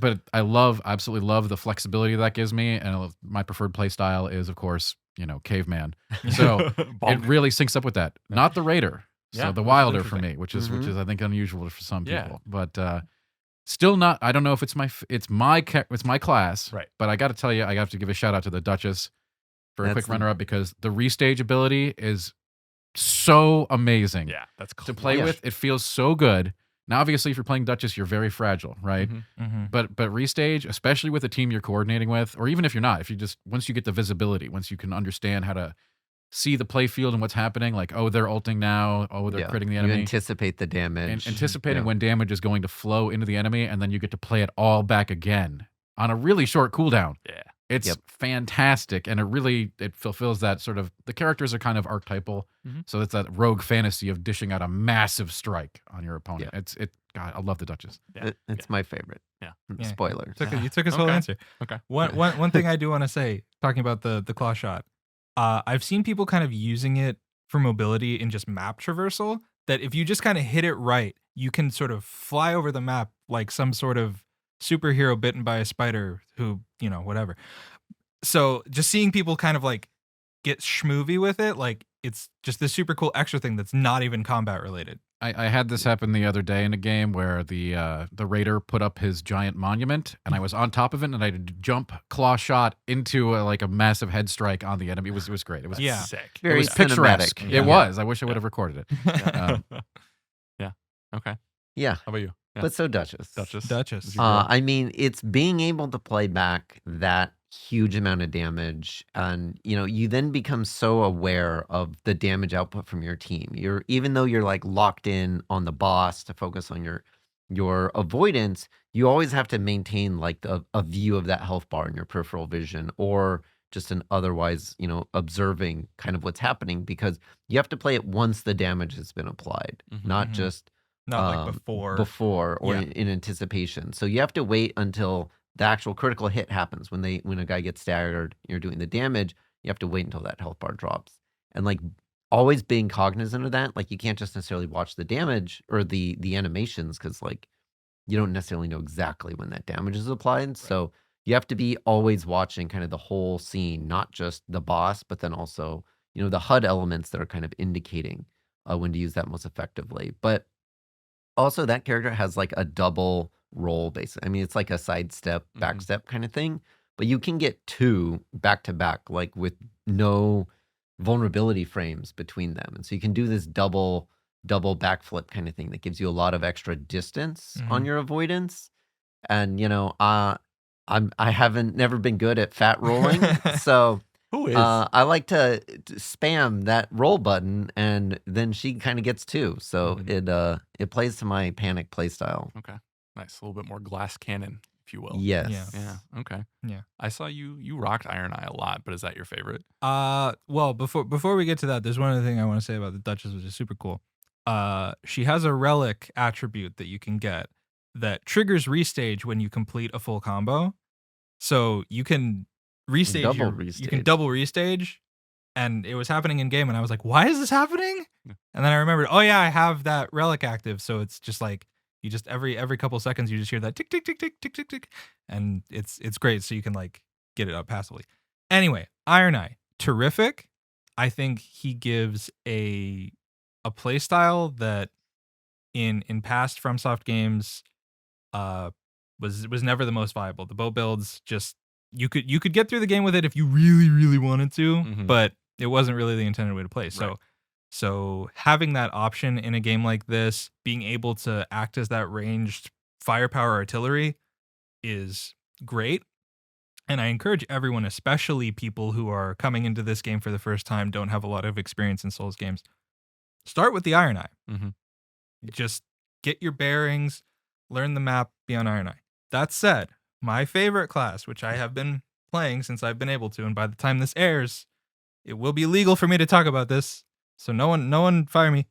absolutely love the flexibility that gives me. And my preferred play style is, of course, caveman. So it really syncs up with that. Not the Raider. So Yeah, the which is Wilder for interesting. me, which is I think unusual for some Yeah. people. But still not. I don't know if it's my class. Right. But I got to tell you, I have to give a shout out to the Duchess for a That's quick the- runner up because the restage ability is so amazing Yeah, that's to play Yeah. with. It feels so good. Now, obviously, if you're playing Duchess, you're very fragile, right? Mhm. But restage, especially with a team you're coordinating with, or even if you're not, if you just once you get the visibility, once you can understand how to see the play field and what's happening, like they're ulting now, they're critting the You enemy, anticipate the damage. and anticipating Yeah. when damage is going to flow into the enemy, and then you get to play it all back again on a really short cooldown. Yeah. It's Yep. fantastic, and it fulfills that sort of the characters are kind of archetypal, so it's that rogue fantasy of dishing out a massive strike on your opponent. Yeah. God, I love the Duchess. Yeah. It's my favorite. Yeah. Yeah. Spoiler. You took his whole Okay. answer. Okay. One thing I do want to say, talking about the claw shot, I've seen people kind of using it for mobility in just map traversal. That if you just kind of hit it right, you can sort of fly over the map like some sort of superhero bitten by a spider who, whatever. So just seeing people kind of like get schmoovy with it, like it's just this super cool extra thing that's not even combat related. I had this happen the other day in a game where the Raider put up his giant monument, and I was on top of it, and I had to jump claw shot into a massive head strike on the enemy. It was great. It was Yeah. Sick. Very it was picturesque. cinematic. It was. I wish I would have recorded it. Yeah. Okay. Yeah. How about you? Yeah. But so Duchess. Duchess. Is your girl? I mean, it's being able to play back that huge amount of damage, and you then become so aware of the damage output from your team. Even though you're like locked in on the boss to focus on your avoidance, you always have to maintain like a view of that health bar in your peripheral vision, or just an otherwise, observing kind of what's happening, because you have to play it once the damage has been applied, not Mhm. just Not like before. or Yeah. in anticipation. So you have to wait until the actual critical hit happens. When a guy gets staggered, you're doing the damage, you have to wait until that health bar drops. And like always being cognizant of that, like you can't just necessarily watch the damage or the animations, because like you don't necessarily know exactly when that damage is applied. So you have to be always watching kind of the whole scene, not just the boss, but then also, the HUD elements that are kind of indicating when to use that most effectively. But also, that character has like a double roll basically. I mean, it's like a sidestep, backstep kind of thing, but you can get 2 back to back, like with no vulnerability frames between them. And so you can do this double backflip kind of thing that gives you a lot of extra distance on your avoidance. And I haven't never been good at fat rolling, so Who is? I like to spam that roll button, and then she kind of gets 2. So it plays to my panic play style. Okay. Nice. A little bit more glass cannon, if you will. Yes. Yeah. Okay. Yeah. I saw you rocked Iron Eye a lot, but is that your favorite? Well, before we get to that, there's one other thing I want to say about the Duchess, which is super cool. She has a relic attribute that you can get that triggers restage when you complete a full combo. So you can restage you can double restage, and it was happening in game, and I was like, why is this happening? Yeah. And then I remembered, oh yeah, I have that relic active, so it's just like you just every couple seconds you just hear that tick tick tick tick tick tick tick, and it's great, so you can like get it up passively. Anyway, Iron Eye, terrific. I think he gives a play style that in past FromSoft games was never the most viable. The bow builds just you could get through the game with it if you really wanted to, but it wasn't really the intended way to play. So Right. so having that option in a game like this, being able to act as that ranged firepower artillery is great. And I encourage everyone, especially people who are coming into this game for the first time, don't have a lot of experience in Souls games, start with the Iron Eye. Just get your bearings, learn the map, be on Iron Eye. That said, my favorite class, which I have been playing since I've been able to, and by the time this airs, it will be illegal for me to talk about this, so no one fire me.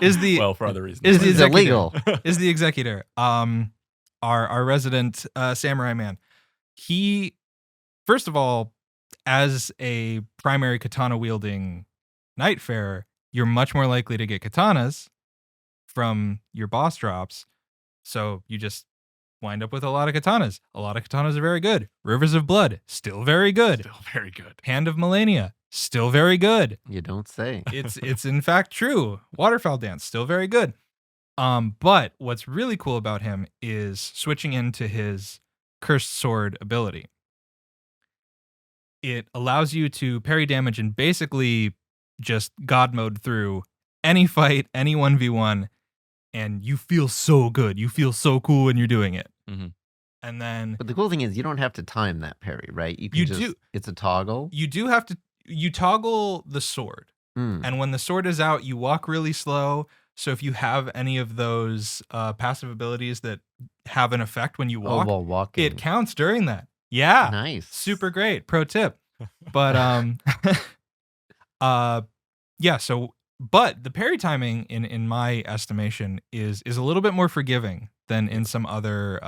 Is the Well, for other reasons. is the It's executor, illegal. is the executor. Our resident samurai man. He, first of all, as a primary katana wielding knight farer, you're much more likely to get katanas from your boss drops. So you just wind up with a lot of katanas. A lot of katanas are very good. Rivers of Blood, still very good. Still very good. Hand of Millennia, still very good. You don't say. It's in fact true. Waterfowl Dance, still very good. But what's really cool about him is switching into his Cursed Sword ability. It allows you to parry damage and basically just God mode through any fight, any 1v1, and you feel so good. You feel so cool when you're doing it. And then But the cool thing is you don't have to time that parry, right? You can You just do. it's a toggle. you do have to, you toggle the sword. And when the sword is out, you walk really slow. So if you have any of those passive abilities that have an effect when you walk, while walking. it counts during that. Yeah. Nice. Super great. Pro tip. But yeah, so but the parry timing in my estimation is a little bit more forgiving than in some other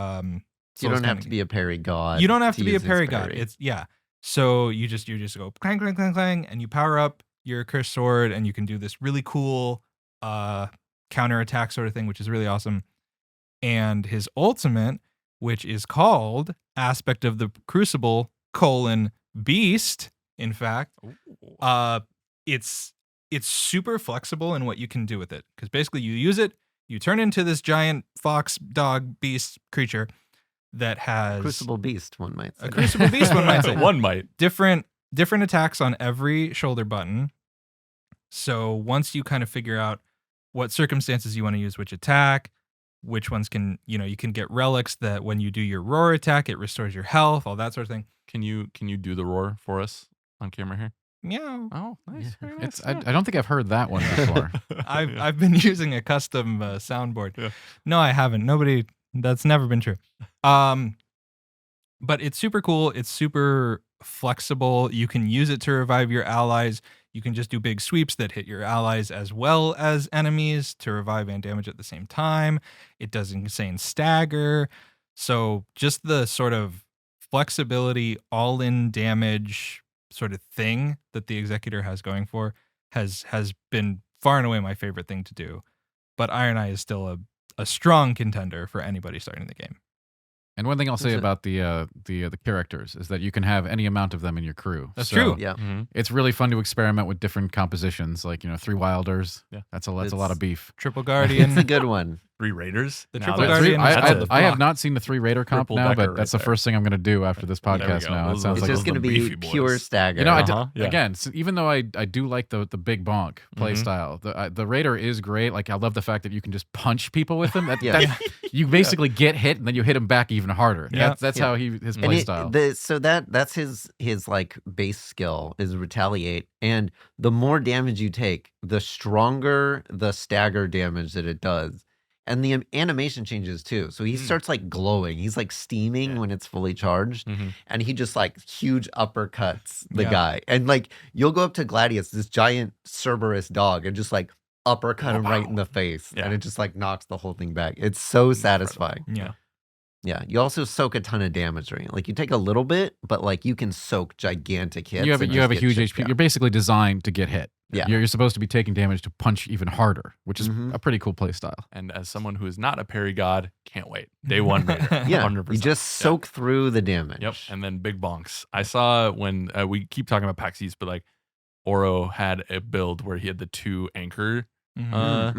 You don't have Souls to be a parry god. You don't have to be a use his parry god. It's so you just go clang clang clang clang, and you power up your Cursed Sword, and you can do this really cool counter attack sort of thing, which is really awesome. And his ultimate, which is called Aspect of the Crucible: Beast. In fact, it's super flexible in what you can do with it, because basically you use it, you turn into this giant fox dog beast creature that has Crucible beast, one might say. a crucible beast, one might say. One might. Different attacks on every shoulder button. So once you kind of figure out what circumstances you want to use which attack, which ones can, you can get relics that when you do your roar attack, it restores your health, all that sort of thing. Can you do the roar for us on camera here? Meow. Oh, nice. Very nice. I don't think I've heard that one before. I've been using a custom soundboard. Yeah. No, I haven't. That's never been true. But it's super cool. It's super flexible. You can use it to revive your allies. You can just do big sweeps that hit your allies as well as enemies to revive and damage at the same time. It does insane stagger. So just the sort of flexibility, all-in damage sort of thing that the Executor has going for has been far and away my favorite thing to do. But Iron Eye is still a strong contender for anybody starting the game. And one thing I'll say about the characters is that you can have any amount of them in your crew. That's So true. Yeah. It's really fun to experiment with different compositions, like 3 Wilders. Yeah. That's a lot of beef. Triple It's Guardian. a good one. 3 Raiders. The Now Triple that's- Guardian. I have block. not seen the 3 Raider comp Triple now, decker but that's right the first thing I'm going to do after this There we podcast go. now. It Those- sounds It's like just those going to are the be beefy boys. pure stagger. Yeah. again, even though I do like the big bonk play Mhm. style, the Raider is great. Like, I love the fact that you can just punch people with him. Yeah. You basically get hit and then you hit him back even harder. Yeah. That's how his And play style. so that's his like base skill is retaliate, and the more damage you take, the stronger the stagger damage that it does, and the animation changes too. So he starts like glowing. He's like steaming Yeah. when it's fully charged, Mhm. and he just like huge uppercuts the Yeah. guy, and like you'll go up to Gladius, this giant Cerberus dog, and just like uppercut him right in the face, Yeah. and it just like knocks the whole thing back. It's so satisfying. Yeah. Yeah, you also soak a ton of damage during it. Like you take a little bit, but like you can soak gigantic hits. You have and a just get huge chipped HP. down. You're basically designed to get hit. Yeah. You're supposed to be taking damage to punch even harder, which is Mhm. a pretty cool play style. And as someone who is not a parry god, can't wait. Day 1 Raider. Yeah, 100%. you just soak through the damage. Yep. And then big bonks. I saw when we keep talking about PAX East, but like Oro had a build where he had the 2 anchor. Mhm.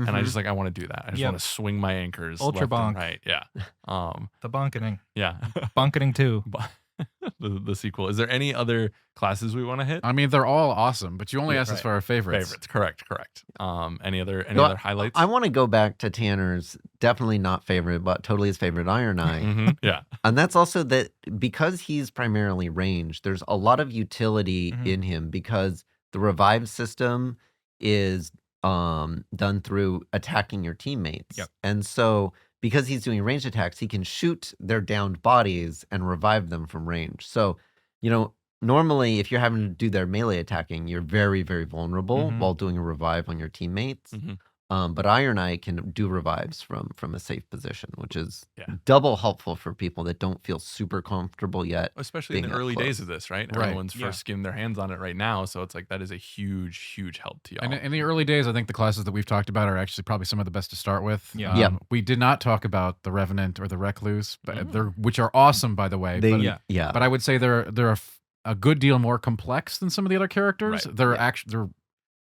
And I Mhm. just I want to do that. I just Yep. want to swing my anchors Ultra left bonk. and right. Yeah. The bonketing. Yeah. Bonketing 2. the sequel. Is there any other classes we want to hit? I mean, they're all awesome, but you only Yeah, asked us right. for our favorites. Favorites. Correct. Any other No, other highlights? I want to go back to Tanner's definitely not favorite, but totally his favorite Iron Eye. Mhm. Yeah. And that's also that because he's primarily ranged, there's a lot of utility Mhm. in him because the revive system is done through attacking your teammates. Yep. And so because he's doing ranged attacks, he can shoot their downed bodies and revive them from range. So, normally if you're having to do their melee attacking, you're very, very vulnerable Mhm. while doing a revive on your teammates. Mhm. But Iron Eye can do revives from a safe position, which is Yeah. double helpful for people that don't feel super comfortable yet. Especially in being the up early days close. of this, right? Right. Everyone's Yeah. first getting their hands on it right now, so it's like that is a huge help to y'all. And in the early days, I think the classes that we've talked about are actually probably some of the best to start with. Yeah. Yeah. We did not talk about the Revenant or the Recluse, but Mm. which are awesome, by the way. They, but, Yeah. but I would say they're a good deal more complex than some of the other characters. Right. They're Yeah. actually skill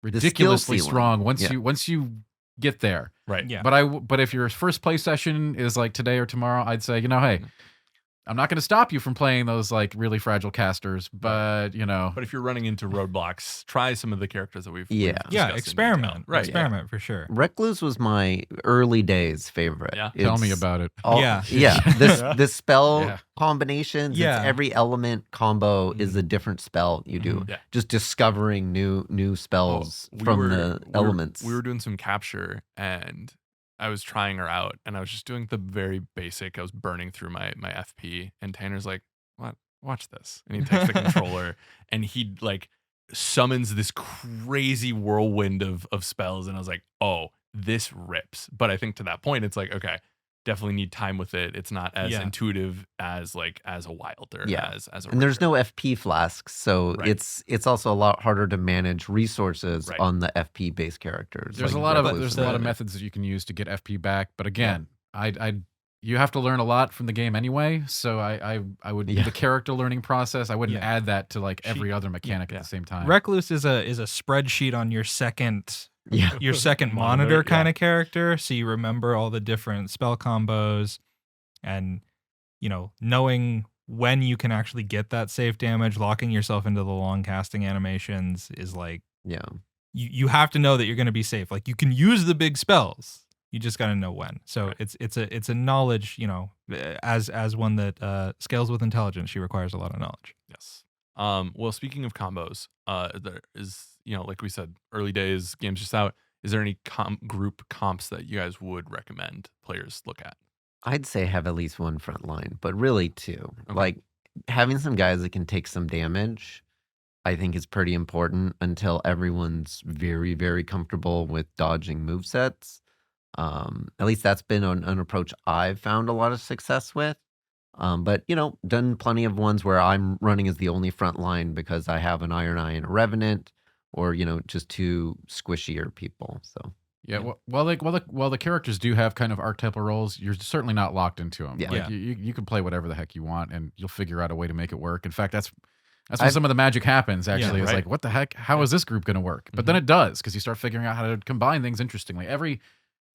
ridiculously ceiling. strong Yeah. once you get there. right. Yeah. But if your first play session is like today or tomorrow, I'd say, hey, Mhm. I'm not going to stop you from playing those like really fragile casters, but But if you're running into roadblocks, try some of the characters that we've Yeah. discussed Yeah, in experiment. detail. Right. Experiment for sure. Recluse was my early days favorite. Yeah. tell me It's about it. Yeah. yeah. The spell Yeah. combinations. Yeah. It's every element combo is a different spell you do. Mhm. Yeah. Just discovering new spells Oh, from the elements. We were doing some capture and I was trying her out and I was just doing the very basic. I was burning through my FP and Tanner's like, "What? Watch this." And he takes the controller and he like summons this crazy whirlwind of spells and I was like, "Oh, this rips." But I think to that point it's like, okay, definitely need time with it. It's not as Yeah. intuitive as a wild or Yeah. as a and there's Raider. no FP flasks, so Right. it's also a lot harder to manage resources Right. on the FP based characters. There's like a lot of Recluse and- methods that you can use to get FP back, but again, you have to learn a lot from the game anyway. So I would Yeah. the character learning process. I wouldn't Yeah. add that to like every other mechanic yeah. at the same time. Recluse is a spreadsheet on your second Yeah. monitor Monitor, kind yeah. of character, so you remember all the different spell combos and knowing when you can actually get that safe damage, locking yourself into the long casting animations is like Yeah. you have to know that you're going to be safe. Like you can use the big spells. You just got to know when. So Right. it's a knowledge, as one that scales with intelligence, she requires a lot of knowledge. Yes. Well, speaking of combos, there is, like we said, early days, games just out. Is there any group comps that you guys would recommend players look at? I'd say have at least one front line, but really two. Okay. Like having some guys that can take some damage, I think is pretty important until everyone's very, very comfortable with dodging movesets. At least that's been an approach I've found a lot of success with. But done plenty of ones where I'm running as the only front line because I have an Iron Eye and a Revenant, or just two squishier people. So Yeah, while the characters do have kind of archetypal roles, you're certainly not locked into them. Yeah. Like you can play whatever the heck you want, and you'll figure out a way to make it work. In fact, that's when some of the magic happens. Actually, it's right. like, what the heck? How is this group going to work? But then it does, because you start figuring out how to combine things interestingly.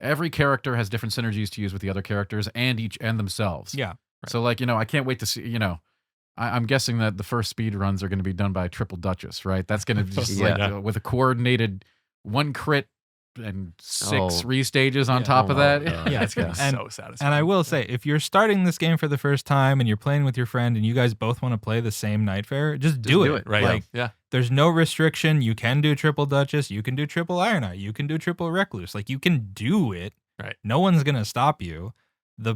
Every character has different synergies to use with the other characters and themselves. Yeah. So like I can't wait to see. I'm guessing that the first speed runs are going to be done by Triple Duchess, right? That's going to just Yeah. with a coordinated 1 crit and 6 Oh. restages on Yeah. top Oh of my that. God. Yeah, It's gonna be and- so satisfying. And I will say, if you're starting this game for the first time and you're playing with your friend and you guys both want to play the same Night Fair, just do do it. it, right? Like, Yeah. there's no restriction. You can do Triple Duchess. You can do Triple Iron Eye. You can do Triple Recluse. Like, you can do it. Right. No one's going to stop you. The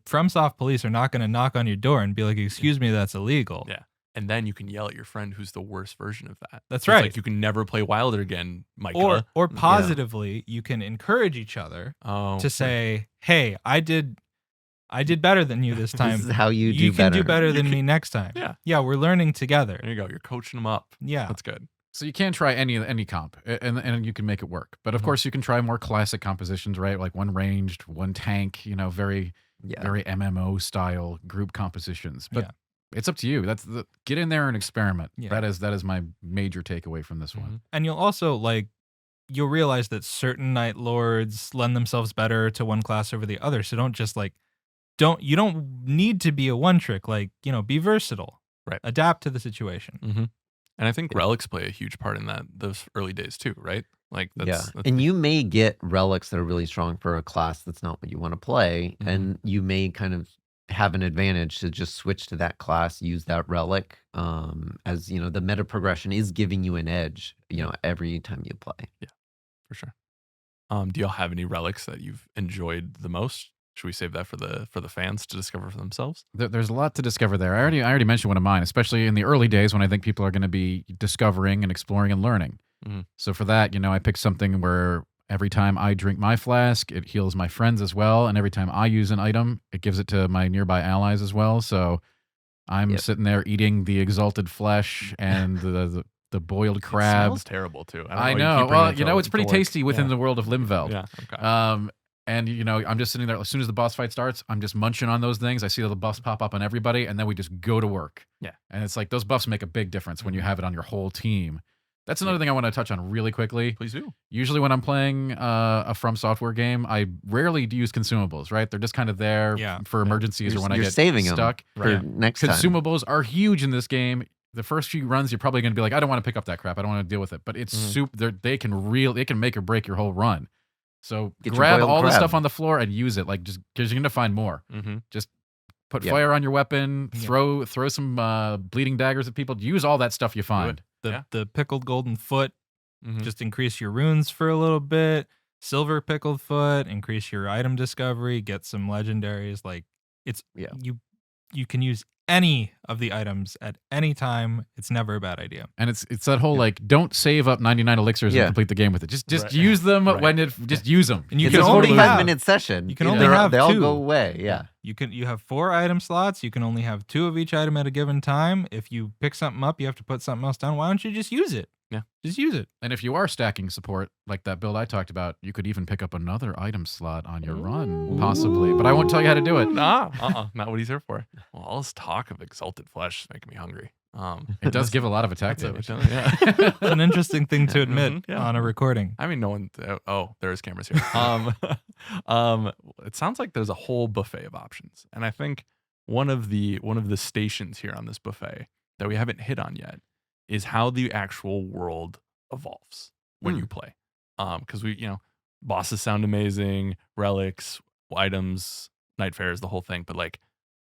FromSoft police are not going to knock on your door and be like, excuse me, that's illegal. Yeah. And then you can yell at your friend who's the worst version of that. That's It's right. Like you can never play Wilder again, Micah. Or positively, you can encourage each other oh, to say, hey, I did better than you this time. This is how you do You can better. do better You than can- me next time. Yeah. Yeah, we're learning together. there you go. You're coaching them up. Yeah. That's good. So you can try any comp, and you can make it work. But of Mhm. course, you can try more classic compositions, right? Like one ranged, one tank. Very Yeah. very MMO style group compositions. But Yeah. it's up to you. Get in there and experiment. Yeah. That is my major takeaway from this one. And you'll also you'll realize that certain Night Lords lend themselves better to one class over the other. So don't just you don't need to be a one trick. Be versatile. Right. Adapt to the situation. Mm-hmm. And I think relics play a huge part in those early days too, right? Like that's And you may get relics that are really strong for a class that's not what you want to play, Mhm. and you may kind of have an advantage to just switch to that class, use that relic, as the meta progression is giving you an edge, every time you play. for sure. Do y'all have any relics that you've enjoyed the most? Should we save that for the fans to discover for themselves? There's a lot to discover there. I already mentioned one of mine, especially in the early days when I think people are going to be discovering and exploring and learning. Mhm. So for that, I picked something where every time I drink my flask, it heals my friends as well, and every time I use an item, it gives it to my nearby allies as well. So I'm Yep. sitting there eating the exalted flesh and the boiled crab. It smells terrible too. I you know. keep bringing Well, it to it's pretty work. tasty within Yeah. the world of Limveld. Yeah. Okay. And I'm just sitting there. As soon as the boss fight starts, I'm just munching on those things. I see all the buffs pop up on everybody, and then we just go to work. Yeah. And it's like those buffs make a big difference when you have it on your whole team. That's another thing I want to touch on really quickly. Please do. Usually when I'm playing a From Software game, I rarely use consumables, right? They're just kind of there Yeah. for emergencies or when I You're get saving 'em. stuck. For Yeah. next time. Consumables are huge in this game. The first few runs, you're probably going to be like, I don't want to pick up that crap. I don't want to deal with it. But it's they can make or break your whole run. So Get your grab boiled all the crab. stuff on the floor and use it. Just because you're going to find more. Mm-hmm. Just put Yeah. fire on your weapon. Yeah. Throw some bleeding daggers at people. Use all that stuff you find. The pickled golden foot, Mm-hmm. just increase your runes for a little bit. Silver pickled foot, increase your item discovery, get some legendaries. Yeah. You can use any of the items at any time. It's never a bad idea. And it's that whole don't save up 99 elixirs Yeah. and complete the game with it. Just Right. use them Right. when just use them. And you It's can a only 45-minute session. you can only They're- have they all two. go away. Yeah. You have 4 item slots. You can only have 2 of each item at a given time. If you pick something up, you have to put something else down. Why don't you just use it? Yeah. Just use it. And if you are stacking support like that build I talked about, you could even pick up another item slot on your run, possibly. But I won't tell you how to do it. Nah, not what he's here for. Well, all this talk of exalted flesh is making me hungry. It does give a lot of attack That's damage. yeah. It's an interesting thing to admit Mhm, yeah. on a recording. I mean, no one. There's cameras here. It sounds like there's a whole buffet of options, and I think one of the stations here on this buffet that we haven't hit on yet is how the actual world evolves when you play. Because bosses sound amazing, relics, items, night fairs, the whole thing. But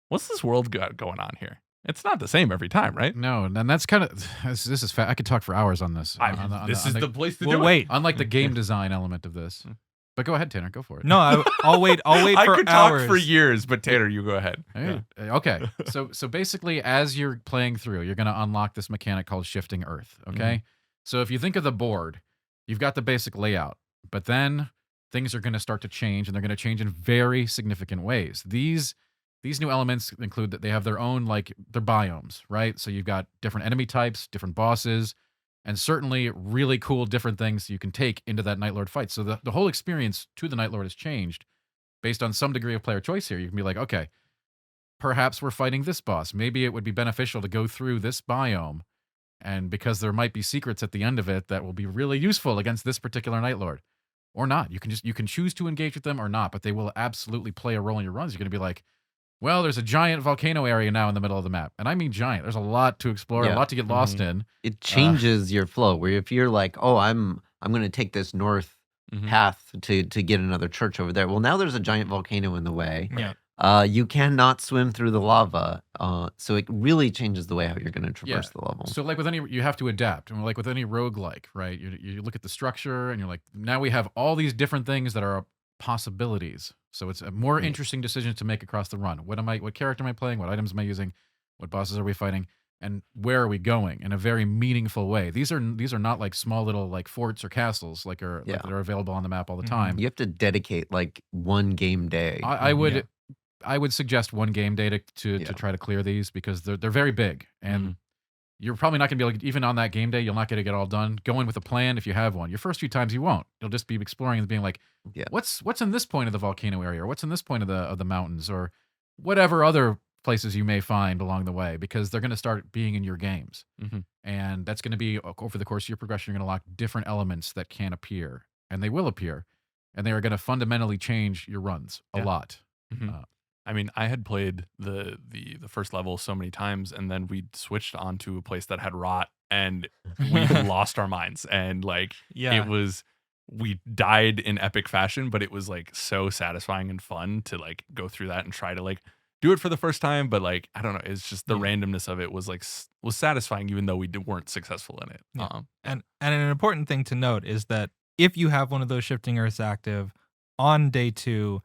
what's this world got going on here? It's not the same every time, right? No, and that's kind of this is I could talk for hours on this. This is the place to Well, do it. wait. unlike the game design element of this. But go ahead, Tanner. Go for it. No, I'll wait. I'll wait I for could hours. talk for years, but Tanner, you go ahead. Hey, okay. So basically, as you're playing through, you're going to unlock this mechanic called shifting earth. Okay. So if you think of the board, you've got the basic layout, but then things are going to start to change, and they're going to change in very significant ways. These new elements include that they have their own, like, their biomes, right? So you've got different enemy types, different bosses, and certainly really cool different things you can take into that Night Lord fight. So the whole experience to the Night Lord has changed based on some degree of player choice here. You can be like, okay, perhaps we're fighting this boss. Maybe it would be beneficial to go through this biome, and because there might be secrets at the end of it that will be really useful against this particular Night Lord. Or not. You can choose to engage with them or not, but they will absolutely play a role in your runs. You're going to be like, well, there's a giant volcano area now in the middle of the map. And I mean giant. There's a lot to explore, a lot to get lost in. It changes your flow, where if you're like, oh, I'm going to take this north path to get another church over there. Well, now there's a giant volcano in the way. Yeah. You cannot swim through the lava. So it really changes the way how you're going to traverse the level. So like with any, you have to adapt. And like with any roguelike, right? You look at the structure and you're like, now we have all these different things that are possibilities. So it's a more interesting decision to make across the run. What character am I playing? What items am I using? What bosses are we fighting? And where are we going in a very meaningful way? These are not like small little like forts or castles like that are available on the map all the time. You have to dedicate like one game day. I would suggest one game day to try to clear these, because they're very big, and you're probably not going to be able to, even on that game day, you're not going to get it all done. Go in with a plan if you have one. Your first few times you won't. You'll just be exploring and being like, what's in this point of the volcano area, or what's in this point of the mountains, or whatever other places you may find along the way, because they're going to start being in your games. And that's going to be, over the course of your progression, you're going to lock different elements that can appear, and they will appear, and they are going to fundamentally change your runs a lot. I mean, I had played the first level so many times, and then we switched onto a place that had rot, and we lost our minds. And like, we died in epic fashion, but it was like so satisfying and fun to like go through that and try to like do it for the first time. But like, I don't know, it's just the randomness of it was like was satisfying, even though we weren't successful in it. And an important thing to note is that if you have one of those shifting earths active on day 2,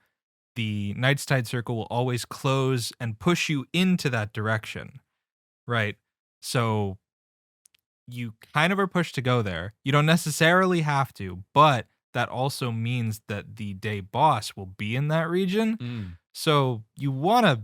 the Knight's Tide Circle will always close and push you into that direction, right? So you kind of are pushed to go there. You don't necessarily have to, but that also means that the day boss will be in that region. So you want to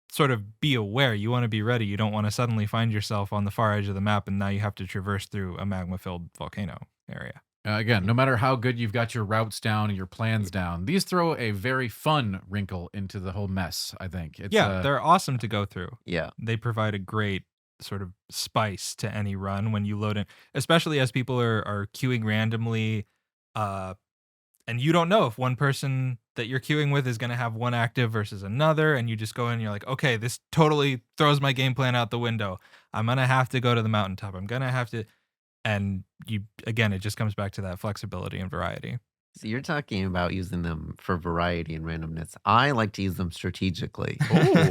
sort of be aware. You want to be ready. You don't want to suddenly find yourself on the far edge of the map and now you have to traverse through a magma-filled volcano area. Again, no matter how good you've got your routes down and your plans down, these throw a very fun wrinkle into the whole mess, I think. They're awesome to go through. Yeah. They provide a great sort of spice to any run when you load in, especially as people are queuing randomly, and you don't know if one person that you're queuing with is going to have one active versus another, and you just go in and you're like, okay, this totally throws my game plan out the window. I'm going to have to go to the mountaintop. I'm going to have to... And it just comes back to that flexibility and variety. So you're talking about using them for variety and randomness. I like to use them strategically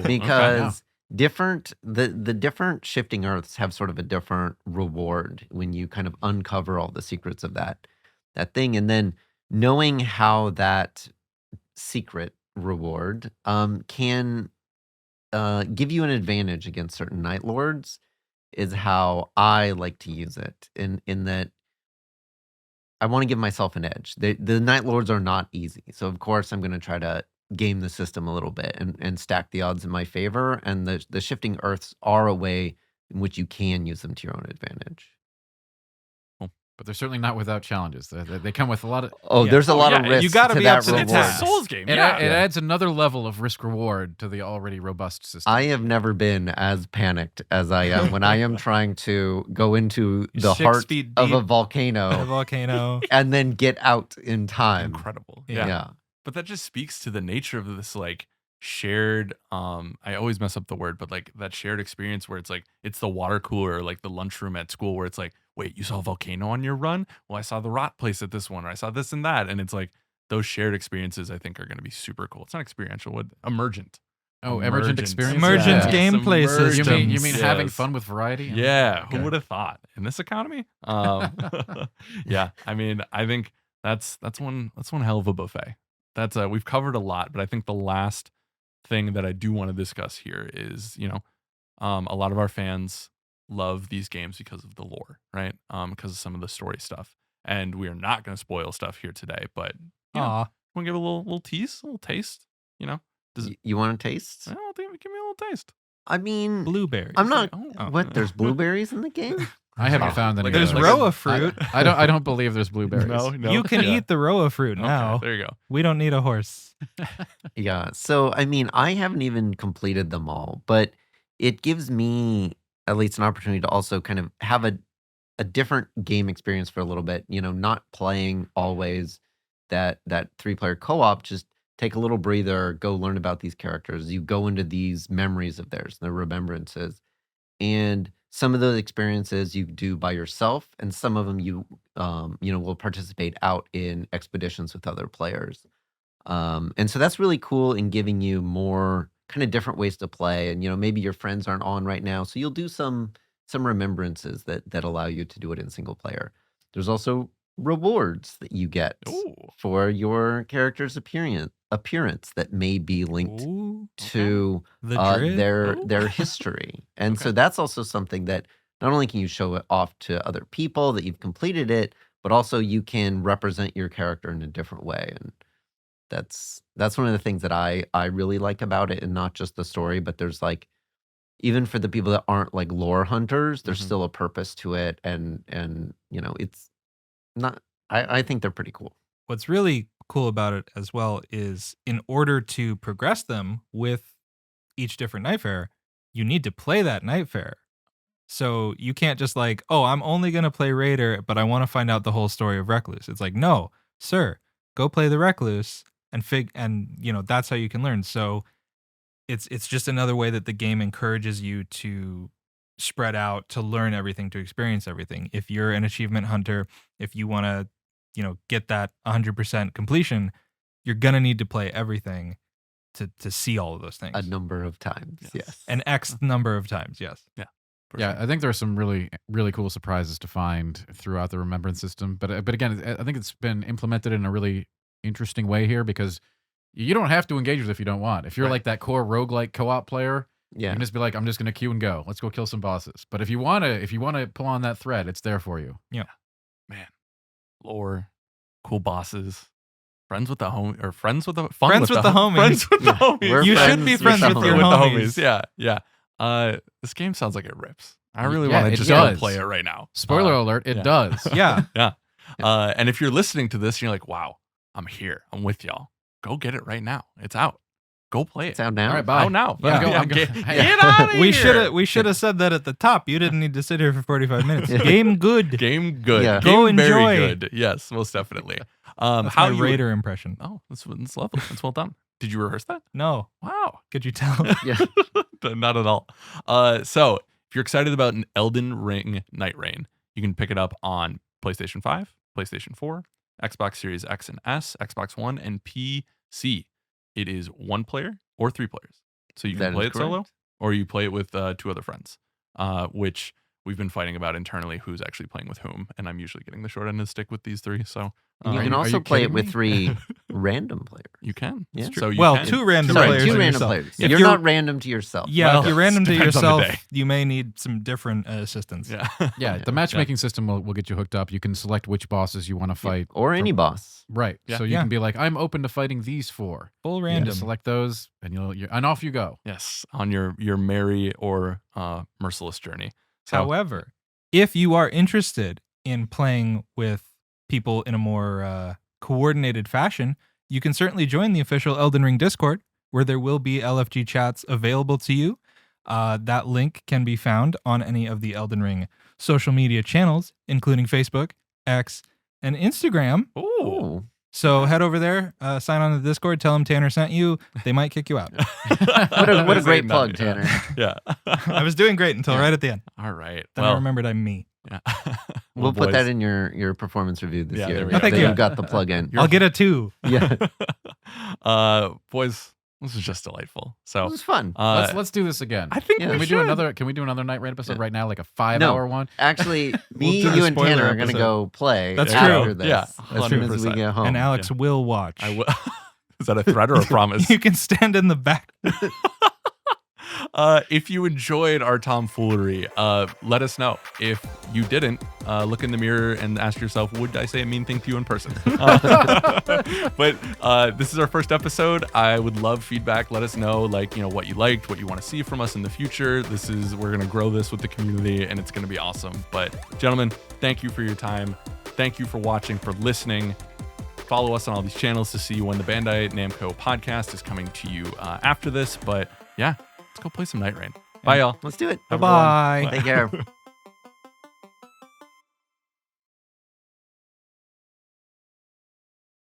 because the different shifting earths have sort of a different reward when you kind of uncover all the secrets of that thing, and then knowing how that secret reward can give you an advantage against certain Night Lords is how I like to use it, in that I want to give myself an edge. The Night Lords are not easy. So, of course, I'm going to try to game the system a little bit and stack the odds in my favor. And the shifting earths are a way in which you can use them to your own advantage. But they're certainly not without challenges. They come with a lot of... there's a lot of risk. You got to be up to the It's a task. Souls game. It adds another level of risk reward to the already robust system. I have never been as panicked as I am when I am trying to go into the 6 heart feet of deep a volcano and then get out in time. Incredible. Yeah. But that just speaks to the nature of this like shared I always mess up the word, but like that shared experience where it's like it's the water cooler or like the lunchroom at school where it's like, wait, you saw a volcano on your run? Well, I saw the rot place at this one, or I saw this and that. And it's like those shared experiences I think are going to be super cool. It's not experiential, emergent. Oh, emergent experience? Emergent gameplay systems. You mean having fun with variety? Yeah, who would have thought in this economy? Yeah, I mean, I think That's one hell of a buffet. That's we've covered a lot, but I think the last thing that I do want to discuss here is, a lot of our fans love these games because of the lore, right? Because of some of the story stuff. And we are not going to spoil stuff here today, but Aw. want to give a little tease, a little taste, Does it, You want to taste? well, give me a little taste. I mean, Blueberries. I'm not. Oh. What? There's blueberries in the game? I haven't found any. There's of those. Roa fruit. I don't believe there's blueberries. No. You can Yeah. eat the Roa fruit Okay, now. there you go. We don't need a horse. Yeah. So, I mean, I haven't even completed them all, but it gives me at least an opportunity to also kind of have a different game experience for a little bit, not playing always that 3-player co-op, just take a little breather, go learn about these characters. You go into these memories of theirs, their remembrances. And some of those experiences you do by yourself, and some of them you will participate out in expeditions with other players. And so that's really cool in giving you more kind of different ways to play. And maybe your friends aren't on right now, so you'll do some remembrances that allow you to do it in single player. There's also rewards that you get Ooh. for your character's appearance that may be linked Ooh, to the Drid. their history. And so that's also something that not only can you show it off to other people that you've completed it, but also you can represent your character in a different way. And that's one of the things that I really like about it, and not just the story, but there's like, even for the people that aren't like lore hunters, there's Mhm. still a purpose to it. And it's not, I think they're pretty cool. What's really cool about it as well is, in order to progress them with each different night fair, you need to play that night fair. So you can't just like, oh, I'm only going to play Raider, but I want to find out the whole story of Recluse. It's like, no, sir, go play the Recluse and that's how you can learn. So it's just another way that the game encourages you to spread out, to learn everything, to experience everything. If you're an achievement hunter, if you want to, get that 100% completion, you're going to need to play everything to see all of those things. A number of times, yes. An X number of times, yes. For Yeah, sure. I think there are some really, really cool surprises to find throughout the remembrance system. But again, I think it's been implemented in a really interesting way here, because you don't have to engage with it if you don't want. If you're Right. like that core roguelike co-op player, you Yeah. can just be like, I'm just going to queue and go. Let's go kill some bosses. But if you want to pull on that thread, it's there for you. Man, lore, cool bosses, friends with the home or friends with the fun Friends with the homies. friends with the Yeah, homies. we're You should be friends with your homies. Yeah. This game sounds like it rips. I really Yeah, want to it just go does. play it right now. Spoiler alert, it yeah. does. Yeah. And if you're listening to this, and you're like, wow, I'm here. I'm with y'all. Go get it right now. It's out. Go play it. It's out now. All right, bye. Out now. Yeah. Yeah, Go- get Hey. out of here. We should have said that at the top. You didn't need to sit here for 45 minutes. Game good. Game good. Yeah. Go Game very enjoy. good. Yes, most definitely. That's How my you Raider impression. Oh, that's lovely. That's well done. Did you rehearse that? No. Wow. Could you tell? Yeah. Not at all. So if you're excited about an Elden Ring Night Reign, you can pick it up on PlayStation 5, PlayStation 4, Xbox Series X and S, Xbox One, and PC. It is 1 player or 3 players. So you That can is play it solo, correct. or you play it with 2 other friends, which we've been fighting about internally who's actually playing with whom. And I'm usually getting the short end of the stick with these 3. So And you Are can you- are also you play it kidding with me? 3 random players. you can. Yeah. So you Well, can. 2 random Sorry, players. 2 and random yourself. players. If You're not random to yourself. Yeah, Well, if you're random to depends on the yourself, day. you may need some different assistance. Yeah. Yeah, the matchmaking system will get you hooked up. You can select which bosses you want to fight. Or any boss. Right. Yeah. So you Yeah. can be like, I'm open to fighting these 4. Full You random. just select those, and and off you go. Yes, on your merry or merciless journey. So However, if you are interested in playing with people in a more coordinated fashion, you can certainly join the official Elden Ring Discord, where there will be LFG chats available to you. That link can be found on any of the Elden Ring social media channels, including Facebook, X, and Instagram. ooh. Ooh. So head over there, sign on to the Discord, tell them Tanner sent you. They might kick you out. What a great plug, Tanner. Yeah. I was doing great until right at the end. All right. Then I remembered I'm me. Yeah. We'll put that in your performance review this Yeah, year. there we go. That Thank you. you got the plug in. I'll get a 2. Yeah. Boys, This was just delightful. It So was fun. Let's do this again. I think Yeah. we Can we should. do another Night Raid episode Yeah. right now, like a 5-hour one? Actually, We'll me, do the you, and spoiler Tanner are going to episode. go play That's after true. this. Yeah, as soon as we 100%. get home. And Alex will watch. I will. Is that a threat or a promise? You can stand in the back. If you enjoyed our tomfoolery, let us know. If you didn't, look in the mirror and ask yourself, would I say a mean thing to you in person? But this is our first episode. I would love feedback. Let us know, like, what you liked, what you want to see from us in the future. We're going to grow this with the community, and it's going to be awesome. But gentlemen, thank you for your time. Thank you for watching, for listening. Follow us on all these channels to see when the Bandai Namco podcast is coming to you after this. But yeah, let's go play some Night Rain. Bye, y'all. Let's do it. Have a good one. Bye. Take care.